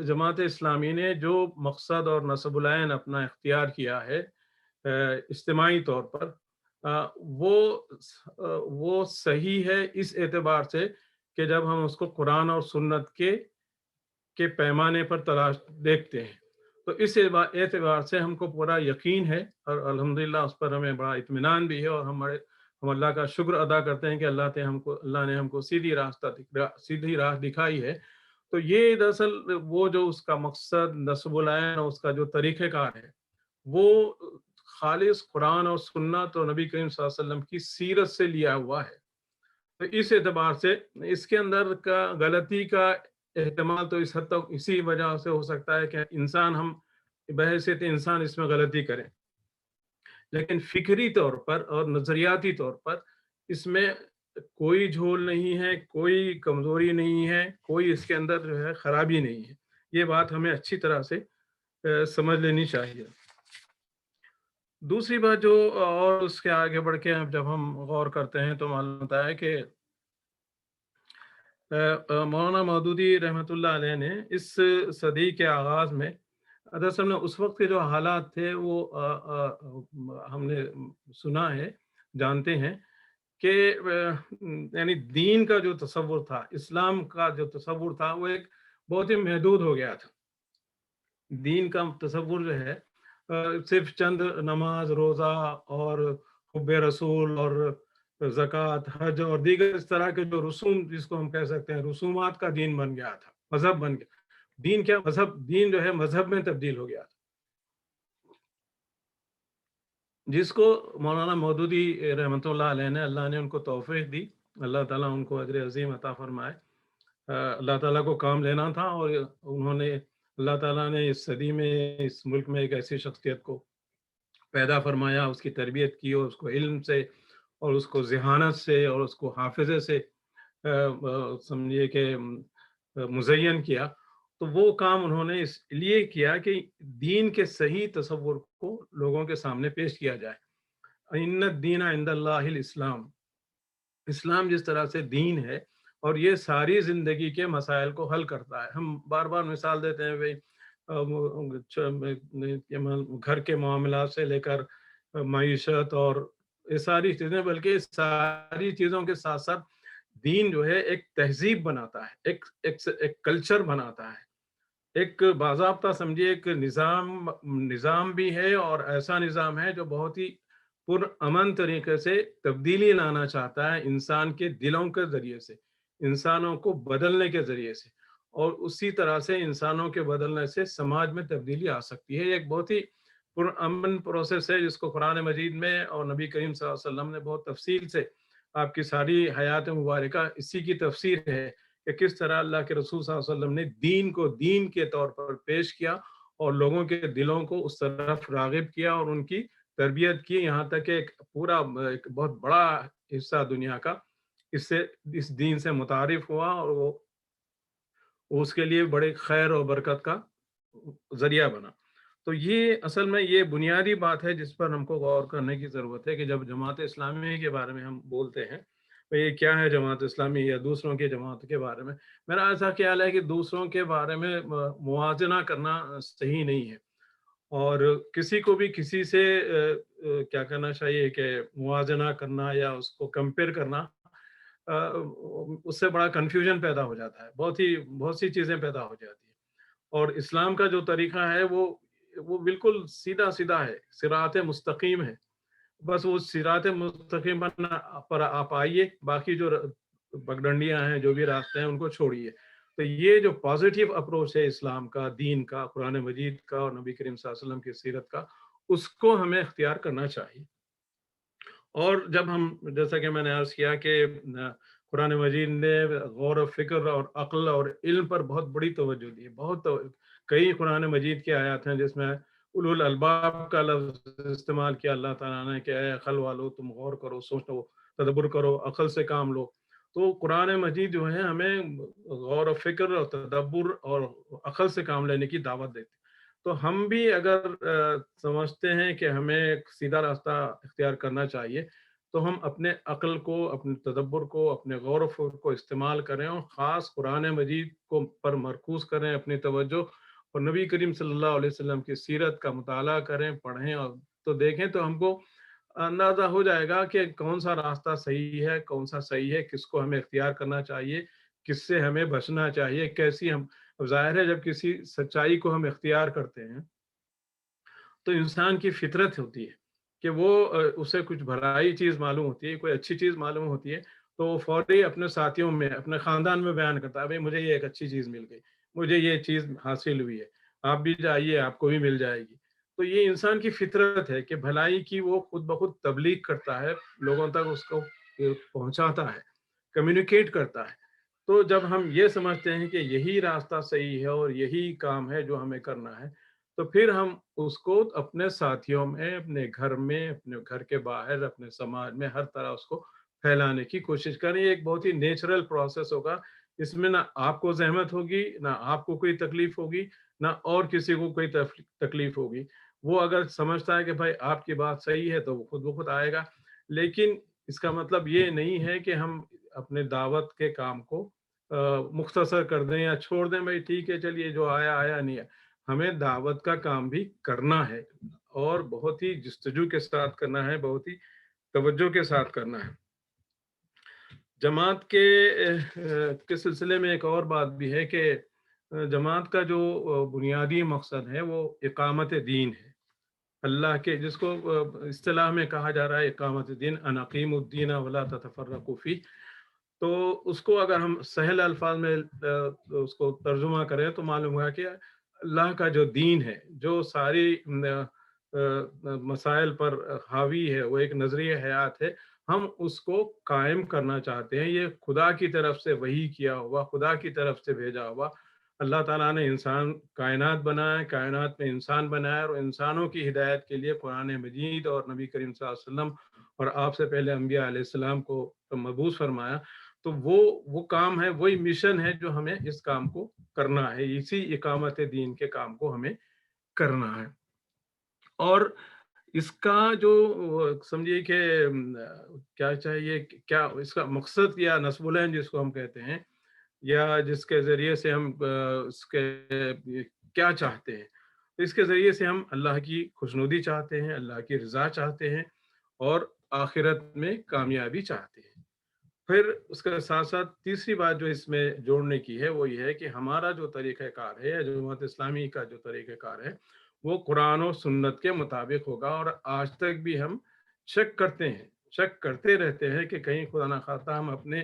جماعت اسلامی نے جو مقصد اور نصب العین اپنا اختیار کیا ہے اجتماعی طور پر، وہ صحیح ہے اس اعتبار سے کہ جب ہم اس کو قرآن اور سنت کے پیمانے پر دیکھتے ہیں، تو اس اعتبار سے ہم کو پورا یقین ہے، اور الحمدللہ اس پر ہمیں بڑا اطمینان بھی ہے، اور ہم اللہ کا شکر ادا کرتے ہیں کہ اللہ نے ہم کو سیدھی راہ دکھائی ہے. تو یہ دراصل وہ جو اس کا مقصد نصب العین اور اس کا جو طریقہ کار ہے، وہ خالص قرآن اور سنت اور نبی کریم صلی اللہ علیہ وسلم کی سیرت سے لیا ہوا ہے. تو اس اعتبار سے اس کے اندر کا غلطی کا احتمال تو اس حد تک اسی وجہ سے ہو سکتا ہے کہ ہم بحیثیت انسان اس میں غلطی کریں، لیکن فکری طور پر اور نظریاتی طور پر اس میں کوئی جھول نہیں ہے، کوئی کمزوری نہیں ہے، کوئی اس کے اندر جو ہے خرابی نہیں ہے. یہ بات ہمیں اچھی طرح سے سمجھ لینی چاہیے. دوسری بات جو اور اس کے آگے بڑھ کے جب ہم غور کرتے ہیں تو معلوم ہوتا ہے کہ مولانا مودودی رحمۃ اللہ علیہ نے اس صدی کے آغاز میں دراصل میں اس وقت کے جو حالات تھے وہ ہم نے سنا ہے، جانتے ہیں کہ یعنی دین کا جو تصور تھا، اسلام کا جو تصور تھا، وہ ایک بہت ہی محدود ہو گیا تھا. دین کا تصور جو ہے صرف چند نماز، روزہ اور حب رسول اور زکوٰۃ، حج اور دیگر اس طرح کے جو رسوم، جس کو ہم کہہ سکتے ہیں رسومات کا دین بن گیا تھا، مذہب بن گیا. دین جو ہے مذہب میں تبدیل ہو گیا تھا، جس کو مولانا مودودی رحمۃ اللہ علیہ نے، اللہ نے ان کو توفیق دی، اللہ تعالیٰ ان کو اجر عظیم عطا فرمائے. اللہ تعالیٰ کو کام لینا تھا، اور انہوں نے، اللہ تعالیٰ نے اس صدی میں اس ملک میں ایک ایسی شخصیت کو پیدا فرمایا، اس کی تربیت کی، اور اس کو علم سے اور اس کو ذہانت سے اور اس کو حافظے سے سمجھیے کہ مزین کیا. تو وہ کام انہوں نے اس لیے کیا کہ دین کے صحیح تصور کو لوگوں کے سامنے پیش کیا جائے. ان الدین عند اللہ الاسلام، اسلام جس طرح سے دین ہے اور یہ ساری زندگی کے مسائل کو حل کرتا ہے. ہم بار بار مثال دیتے ہیں بھائی گھر کے معاملات سے لے کر معیشت اور یہ ساری چیزیں، بلکہ اس ساری چیزوں کے ساتھ ساتھ دین جو ہے ایک تہذیب بناتا ہے، ایک کلچر بناتا ہے، ایک باضابطہ سمجھیے ایک نظام بھی ہے، اور ایسا نظام ہے جو بہت ہی پرامن طریقے سے تبدیلی لانا چاہتا ہے انسان کے دلوں کے ذریعے سے، انسانوں کو بدلنے کے ذریعے سے. اور اسی طرح سے انسانوں کے بدلنے سے سماج میں تبدیلی آ سکتی ہے. یہ ایک بہت ہی پرامن پروسیس ہے جس کو قرآن مجید میں اور نبی کریم صلی اللہ علیہ وسلم نے بہت تفصیل سے آپ کی ساری حیات مبارکہ اسی کی تفسیر ہے کہ کس طرح اللہ کے رسول صلی اللہ علیہ وسلم نے دین کو دین کے طور پر پیش کیا اور لوگوں کے دلوں کو اس طرف راغب کیا اور ان کی تربیت کی, یہاں تک کہ ایک پورا ایک بہت بڑا حصہ دنیا کا اس دین سے متعارف ہوا اور وہ اس کے لیے بڑے خیر اور برکت کا ذریعہ بنا. تو یہ اصل میں یہ بنیادی بات ہے جس پر ہم کو غور کرنے کی ضرورت ہے کہ جب جماعت اسلامی کے بارے میں ہم بولتے ہیں یہ کیا ہے جماعت اسلامی یا دوسروں کی جماعت کے بارے میں, میرا ایسا خیال ہے کہ دوسروں کے بارے میں موازنہ کرنا صحیح نہیں ہے اور کسی کو بھی کسی سے کیا کرنا چاہیے کہ موازنہ کرنا یا اس کو کمپیئر کرنا, اس سے بڑا کنفیوژن پیدا ہو جاتا ہے, بہت سی چیزیں پیدا ہو جاتی ہیں. اور اسلام کا جو طریقہ ہے وہ بالکل سیدھا سیدھا ہے, صراط مستقیم ہے. بس وہ صراط مستقیم پر آپ آئیے, باقی جو پگڈنڈیاں ہیں جو بھی راستے ہیں ان کو چھوڑیے. تو یہ جو پازیٹیو اپروچ ہے اسلام کا, دین کا, قرآن مجید کا اور نبی کریم صلی اللہ علیہ وسلم کی سیرت کا, اس کو ہمیں اختیار کرنا چاہیے. اور جب ہم جیسا کہ میں نے عرض کیا کہ قرآن مجید نے غور و فکر اور عقل اور علم پر بہت بڑی توجہ دی ہے. کئی قرآن مجید کی آیات ہیں جس میں اولو الالباب کا لفظ استعمال کیا اللہ تعالیٰ نے کہ اے عقل والو تم غور کرو, سوچو, تدبر کرو, عقل سے کام لو. تو قرآن مجید جو ہے ہمیں غور و فکر اور تدبر اور عقل سے کام لینے کی دعوت دیتی. تو ہم بھی اگر سمجھتے ہیں کہ ہمیں ایک سیدھا راستہ اختیار کرنا چاہیے تو ہم اپنے عقل کو, اپنے تدبر کو, اپنے غور و فکر کو استعمال کریں اور خاص قرآن مجید کو پر مرکوز کریں اپنی توجہ, اور نبی کریم صلی اللہ علیہ وسلم کی سیرت کا مطالعہ کریں, پڑھیں اور تو دیکھیں تو ہم کو اندازہ ہو جائے گا کہ کون سا راستہ صحیح ہے, کون سا صحیح ہے, کس کو ہمیں اختیار کرنا چاہیے, کس سے ہمیں بچنا چاہیے, کیسی ہم. ظاہر ہے جب کسی سچائی کو ہم اختیار کرتے ہیں تو انسان کی فطرت ہوتی ہے کہ وہ اسے کچھ بھلائی چیز معلوم ہوتی ہے, کوئی اچھی چیز معلوم ہوتی ہے تو وہ فوری اپنے ساتھیوں میں, اپنے خاندان میں بیان کرتا ہے, بھائی مجھے یہ ایک اچھی چیز مل گئی, مجھے یہ چیز حاصل ہوئی ہے, آپ بھی جائیے آپ کو بھی مل جائے گی. تو یہ انسان کی فطرت ہے کہ بھلائی کی وہ خود بخود تبلیغ کرتا ہے, لوگوں تک اس کو پہنچاتا ہے, کمیونیکیٹ کرتا ہے. تو جب ہم یہ سمجھتے ہیں کہ یہی راستہ صحیح ہے اور یہی کام ہے جو ہمیں کرنا ہے تو پھر ہم اس کو اپنے ساتھیوں میں, اپنے گھر میں, اپنے گھر کے باہر, اپنے سماج میں ہر طرح اس کو پھیلانے کی کوشش کریں. یہ ایک بہت ہی نیچرل پروسیس ہوگا, اس میں نہ آپ کو زحمت ہوگی, نہ آپ کو کوئی تکلیف ہوگی, نہ اور کسی کو کوئی تکلیف ہوگی. وہ اگر سمجھتا ہے کہ بھائی آپ کی بات صحیح ہے تو وہ خود بخود آئے گا. لیکن اس کا مطلب یہ نہیں ہے کہ ہم اپنے دعوت کے کام کو مختصر کر دیں یا چھوڑ دیں, بھائی ٹھیک ہے چلیے جو آیا آیا, نہیں ہے. ہمیں دعوت کا کام بھی کرنا ہے اور بہت ہی جستجو کے ساتھ کرنا ہے, بہت ہی توجہ کے ساتھ کرنا ہے. جماعت کے سلسلے میں ایک اور بات بھی ہے کہ جماعت کا جو بنیادی مقصد ہے وہ اقامت دین ہے, اللہ کے, جس کو اصطلاح میں کہا جا رہا ہے اقامت دین, ان اقیموا الدین ولا تتفرقوا فیہ. تو اس کو اگر ہم سہل الفاظ میں اس کو ترجمہ کریں تو معلوم ہوا کہ اللہ کا جو دین ہے, جو ساری مسائل پر حاوی ہے, وہ ایک نظریہ حیات ہے, ہم اس کو قائم کرنا چاہتے ہیں. یہ خدا کی طرف سے وحی کیا ہوا, خدا کی طرف سے بھیجا ہوا. اللہ تعالیٰ نے انسان کائنات بنایا, کائنات میں انسان بنایا, اور انسانوں کی ہدایت کے لیے قرآن مجید اور نبی کریم صلی اللہ علیہ وسلم اور آپ سے پہلے انبیاء علیہ السلام کو مبعوث فرمایا. تو وہ کام ہے, وہی مشن ہے جو ہمیں اس کام کو کرنا ہے, اسی اقامت دین کے کام کو ہمیں کرنا ہے. اور اس کا جو سمجھیے کہ کیا چاہیے, کیا اس کا مقصد یا نصب العین جس کو ہم کہتے ہیں, یا جس کے ذریعے سے ہم اس کے کیا چاہتے ہیں, اس کے ذریعے سے ہم اللہ کی خوشنودی چاہتے ہیں, اللہ کی رضا چاہتے ہیں اور آخرت میں کامیابی چاہتے ہیں. پھر اس کے ساتھ ساتھ تیسری بات جو اس میں جوڑنے کی ہے وہ یہ ہے کہ ہمارا جو طریقہ کار ہے, جماعت اسلامی کا جو طریقہ کار ہے, وہ قرآن و سنت کے مطابق ہوگا. اور آج تک بھی ہم شک کرتے ہیں, شک کرتے رہتے ہیں کہ کہیں خدا نخواستہ ہم اپنے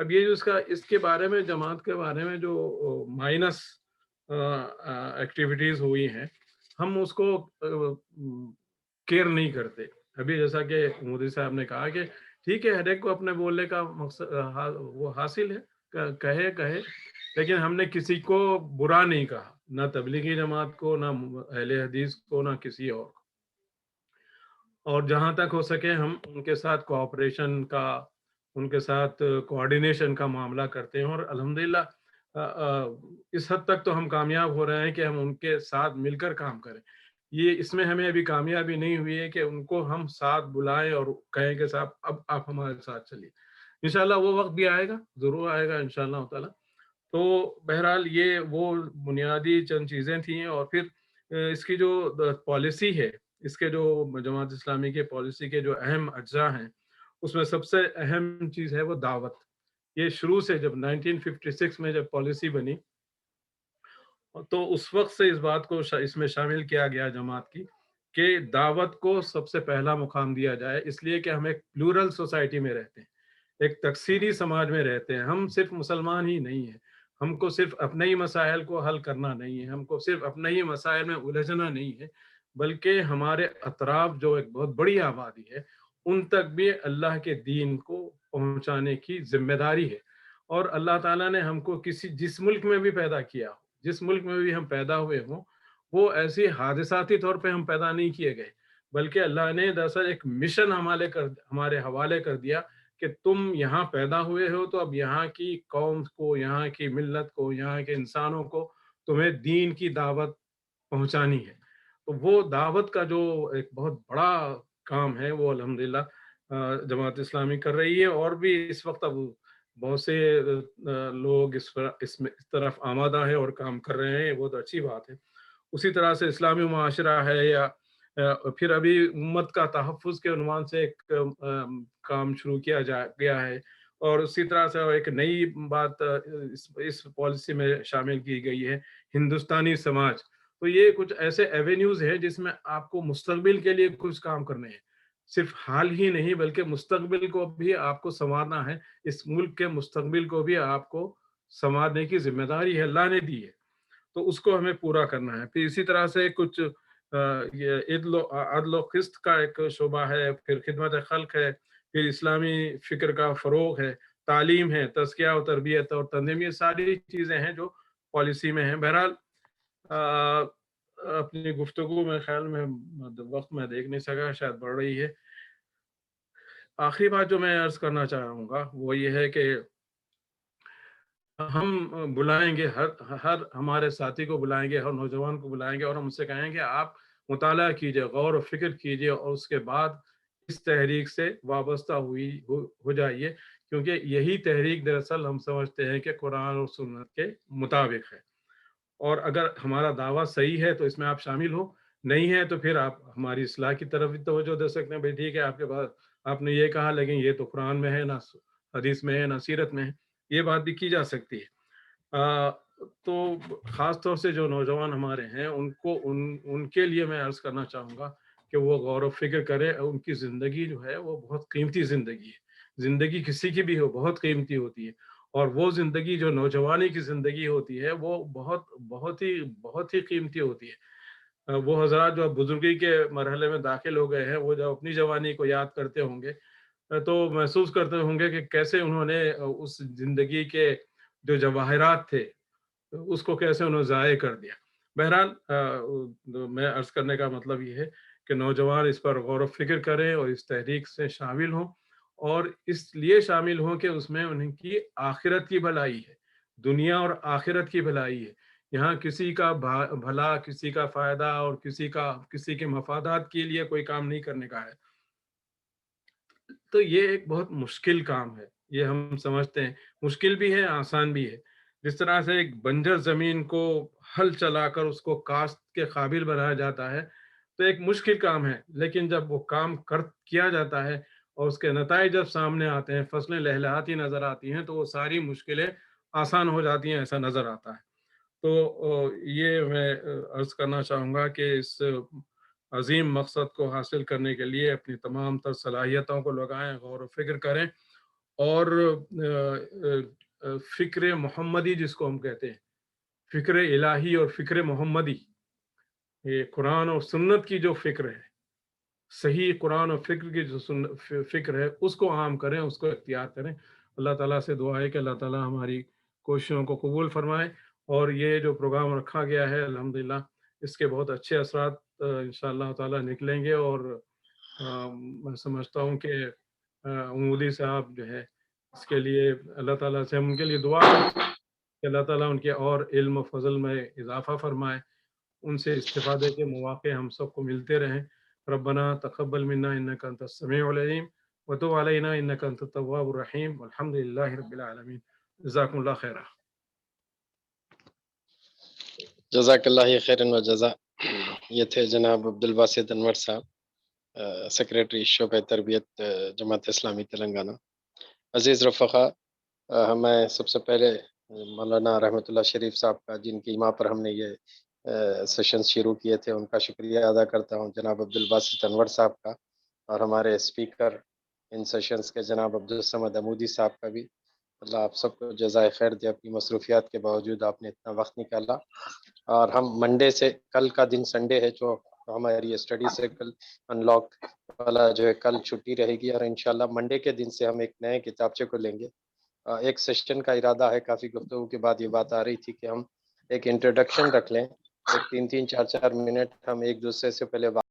اب یہ جو اس کے بارے میں جماعت کے بارے میں جو مائنس ایکٹیویٹیز ہوئی ہیں ہم اس کو کیئر نہیں کرتے. ابھی جیسا کہ مودی صاحب نے کہا کہ ٹھیک ہے ہر ایک کو اپنے بولنے کا مقصد وہ حاصل ہے, کہے لیکن ہم نے کسی کو برا نہیں کہا, نہ تبلیغی جماعت کو, نہ اہل حدیث کو, نہ کسی اور کو. اور جہاں تک ہو سکے ہم ان کے ساتھ کوآپریشن کا, ان کے ساتھ کوآرڈینیشن کا معاملہ کرتے ہیں, اور الحمدللہ اس حد تک تو ہم کامیاب ہو رہے ہیں کہ ہم ان کے ساتھ مل کر کام کریں. یہ اس میں ہمیں ابھی کامیابی نہیں ہوئی ہے کہ ان کو ہم ساتھ بلائیں اور کہیں کہ صاحب اب آپ ہمارے ساتھ چلیے. انشاءاللہ وہ وقت بھی آئے گا, ضرور آئے گا انشاءاللہ تعالی. تو بہرحال یہ وہ بنیادی چند چیزیں تھیں. اور پھر اس کی جو پالیسی ہے, اس کے جو جماعت اسلامی کے پالیسی کے جو اہم اجزاء ہیں اس میں سب سے اہم چیز ہے وہ دعوت. یہ شروع سے جب 1956 میں جب پالیسی بنی تو اس وقت سے اس بات کو اس میں شامل کیا گیا جماعت کی کہ دعوت کو سب سے پہلا مقام دیا جائے, اس لیے کہ ہم ایک پلورل سوسائٹی میں رہتے ہیں, ایک تکثیری سماج میں رہتے ہیں. ہم صرف مسلمان ہی نہیں ہیں, ہم کو صرف اپنے ہی مسائل کو حل کرنا نہیں ہے, ہم کو صرف اپنے ہی مسائل میں الجھنا نہیں ہے, بلکہ ہمارے اطراف جو ایک بہت بڑی آبادی ہے ان تک بھی اللہ کے دین کو پہنچانے کی ذمہ داری ہے. اور اللہ تعالیٰ نے ہم کو جس ملک میں بھی پیدا کیا ہو, جس ملک میں بھی ہم پیدا ہوئے ہوں, وہ ایسی حادثاتی طور پہ ہم پیدا نہیں کیے گئے, بلکہ اللہ نے دراصل ایک مشن ہمارے حوالے کر دیا کہ تم یہاں پیدا ہوئے ہو تو اب یہاں کی قوم کو, یہاں کی ملت کو, یہاں کے انسانوں کو تمہیں دین کی دعوت پہنچانی ہے. تو وہ دعوت کا جو ایک بہت بڑا کام ہے وہ الحمدللہ جماعت اسلامی کر رہی ہے. اور بھی اس وقت اب بہت سے لوگ اس طرف آمادہ ہیں اور کام کر رہے ہیں, بہت اچھی بات ہے. اسی طرح سے اسلامی معاشرہ ہے, یا پھر ابھی امت کا تحفظ کے عنوان سے ایک کام شروع کیا گیا ہے, اور اسی طرح سے ایک نئی بات اس پالیسی میں شامل کی گئی ہے, ہندوستانی سماج. تو یہ کچھ ایسے ایوینیوز ہیں جس میں آپ کو مستقبل کے لیے کچھ کام کرنے ہیں, صرف حال ہی نہیں بلکہ مستقبل کو بھی آپ کو سنوارنا ہے. اس ملک کے مستقبل کو بھی آپ کو سنوارنے کی ذمہ داری ہے, اللہ نے دی ہے, تو اس کو ہمیں پورا کرنا ہے. پھر اسی طرح سے کچھ عدل و قسط کا ایک شعبہ ہے, پھر خدمت خلق ہے, پھر اسلامی فکر کا فروغ ہے, تعلیم ہے, تزکیہ و تربیت اور تنظیم, یہ ساری چیزیں ہیں جو پالیسی میں ہیں. بہرحال اپنی گفتگو میں خیال میں وقت میں دیکھ نہیں سکا, شاید بڑھ رہی ہے. آخری بات جو میں عرض کرنا چاہوں گا وہ یہ ہے کہ ہم بلائیں گے ہر ہمارے ساتھی کو بلائیں گے, ہر نوجوان کو بلائیں گے, اور ہم ان سے کہیں گے آپ مطالعہ کیجئے, غور و فکر کیجئے, اور اس کے بعد اس تحریک سے وابستہ ہو جائیے, کیونکہ یہی تحریک دراصل ہم سمجھتے ہیں کہ قرآن اور سنت کے مطابق ہے. اور اگر ہمارا دعویٰ صحیح ہے تو اس میں آپ شامل ہو, نہیں ہے تو پھر آپ ہماری اصلاح کی طرف بھی توجہ دے سکتے ہیں. بھائی ٹھیک ہے, آپ کے پاس آپ نے یہ کہا لیکن یہ تو قرآن میں ہے, نہ حدیث میں ہے, نہ سیرت میں ہے, یہ بات بھی کی جا سکتی ہے. تو خاص طور سے جو نوجوان ہمارے ہیں ان کے لیے میں عرض کرنا چاہوں گا کہ وہ غور و فکر کرے. ان کی زندگی جو ہے وہ بہت قیمتی زندگی ہے, زندگی کسی کی بھی ہو بہت قیمتی ہوتی ہے, اور وہ زندگی جو نوجوانی کی زندگی ہوتی ہے وہ بہت ہی قیمتی ہوتی ہے. وہ حضرات جو بزرگی کے مرحلے میں داخل ہو گئے ہیں, وہ جب اپنی جوانی کو یاد کرتے ہوں گے تو محسوس کرتے ہوں گے کہ کیسے انہوں نے اس زندگی کے جو جواہرات تھے اس کو کیسے انہوں نے ضائع کر دیا. بہرحال میں عرض کرنے کا مطلب یہ ہے کہ نوجوان اس پر غور و فکر کریں اور اس تحریک سے شامل ہوں, اور اس لیے شامل ہوں کہ اس میں ان کی آخرت کی بھلائی ہے, دنیا اور آخرت کی بھلائی ہے. یہاں کسی کا بھلا, کسی کا فائدہ اور کسی کے مفادات کے لیے کوئی کام نہیں کرنے کا ہے. تو یہ ایک بہت مشکل کام ہے, یہ ہم سمجھتے ہیں مشکل بھی ہے آسان بھی ہے. جس طرح سے ایک بنجر زمین کو ہل چلا کر اس کو کاشت کے قابل بنایا جاتا ہے تو ایک مشکل کام ہے, لیکن جب وہ کام کیا جاتا ہے اور اس کے نتائج جب سامنے آتے ہیں, فصلیں لہلہاتی نظر آتی ہیں, تو وہ ساری مشکلیں آسان ہو جاتی ہیں, ایسا نظر آتا ہے. تو یہ میں عرض کرنا چاہوں گا کہ اس عظیم مقصد کو حاصل کرنے کے لیے اپنی تمام تر صلاحیتوں کو لگائیں, غور و فکر کریں, اور فکر محمدی جس کو ہم کہتے ہیں، فکر الہی اور فکر محمدی، یہ قرآن اور سنت کی جو فکر ہے، صحیح قرآن اور فکر کی جو فکر ہے، اس کو عام کریں، اس کو اختیار کریں۔ اللہ تعالیٰ سے دعا ہے کہ اللہ تعالیٰ ہماری کوششوں کو قبول فرمائے، اور یہ جو پروگرام رکھا گیا ہے الحمدللہ اس کے بہت اچھے اثرات انشاءاللہ تعالیٰ نکلیں گے، اور میں سمجھتا ہوں کہ عمودی صاحب جو ہے اس کے لیے اللہ تعالیٰ سے ہم ان کے لیے دعا کریں کہ اللہ تعالیٰ ان کے اور علم و فضل میں اضافہ فرمائے، ان سے استفادے کے مواقع ہم سب کو ملتے رہیں۔ ربنا تقبل منا انك انت السميع العليم وتب علينا انك انت التواب الرحيم والحمد لله رب العالمين۔ جزاكم الله خيرا۔ جزاک اللہ خیرن و جزا۔ یہ تھے جناب عبدالباسط انور صاحب، سیکریٹری شعبہ تربیت جماعت اسلامی تلنگانہ۔ عزیز رفقا، میں سب سے پہلے مولانا رحمۃ اللہ شریف صاحب کا، جن کی ماں پر ہم نے یہ سیشن شروع کیے تھے، ان کا شکریہ ادا کرتا ہوں، جناب عبدالباسط انور صاحب کا، اور ہمارے اسپیکر ان سیشنز کے جناب عبدالصمد عمودی صاحب کا بھی۔ اللہ آپ سب کو جزائے خیر دے، اپنی مصروفیات کے باوجود آپ نے اتنا وقت نکالا۔ اور ہم منڈے سے، کل کا دن سنڈے ہے، جو ہماری اسٹڈی سرکل ان لاک والا جو ہے کل چھٹی رہے گی، اور انشاءاللہ منڈے کے دن سے ہم ایک نئے کتابچے کو لیں گے۔ ایک سیشن کا ارادہ ہے، کافی گفتگو کے بعد یہ بات آ رہی تھی کہ ہم ایک انٹروڈکشن رکھ لیں، ایک 3-4 منٹ ہم ایک دوسرے سے پہلے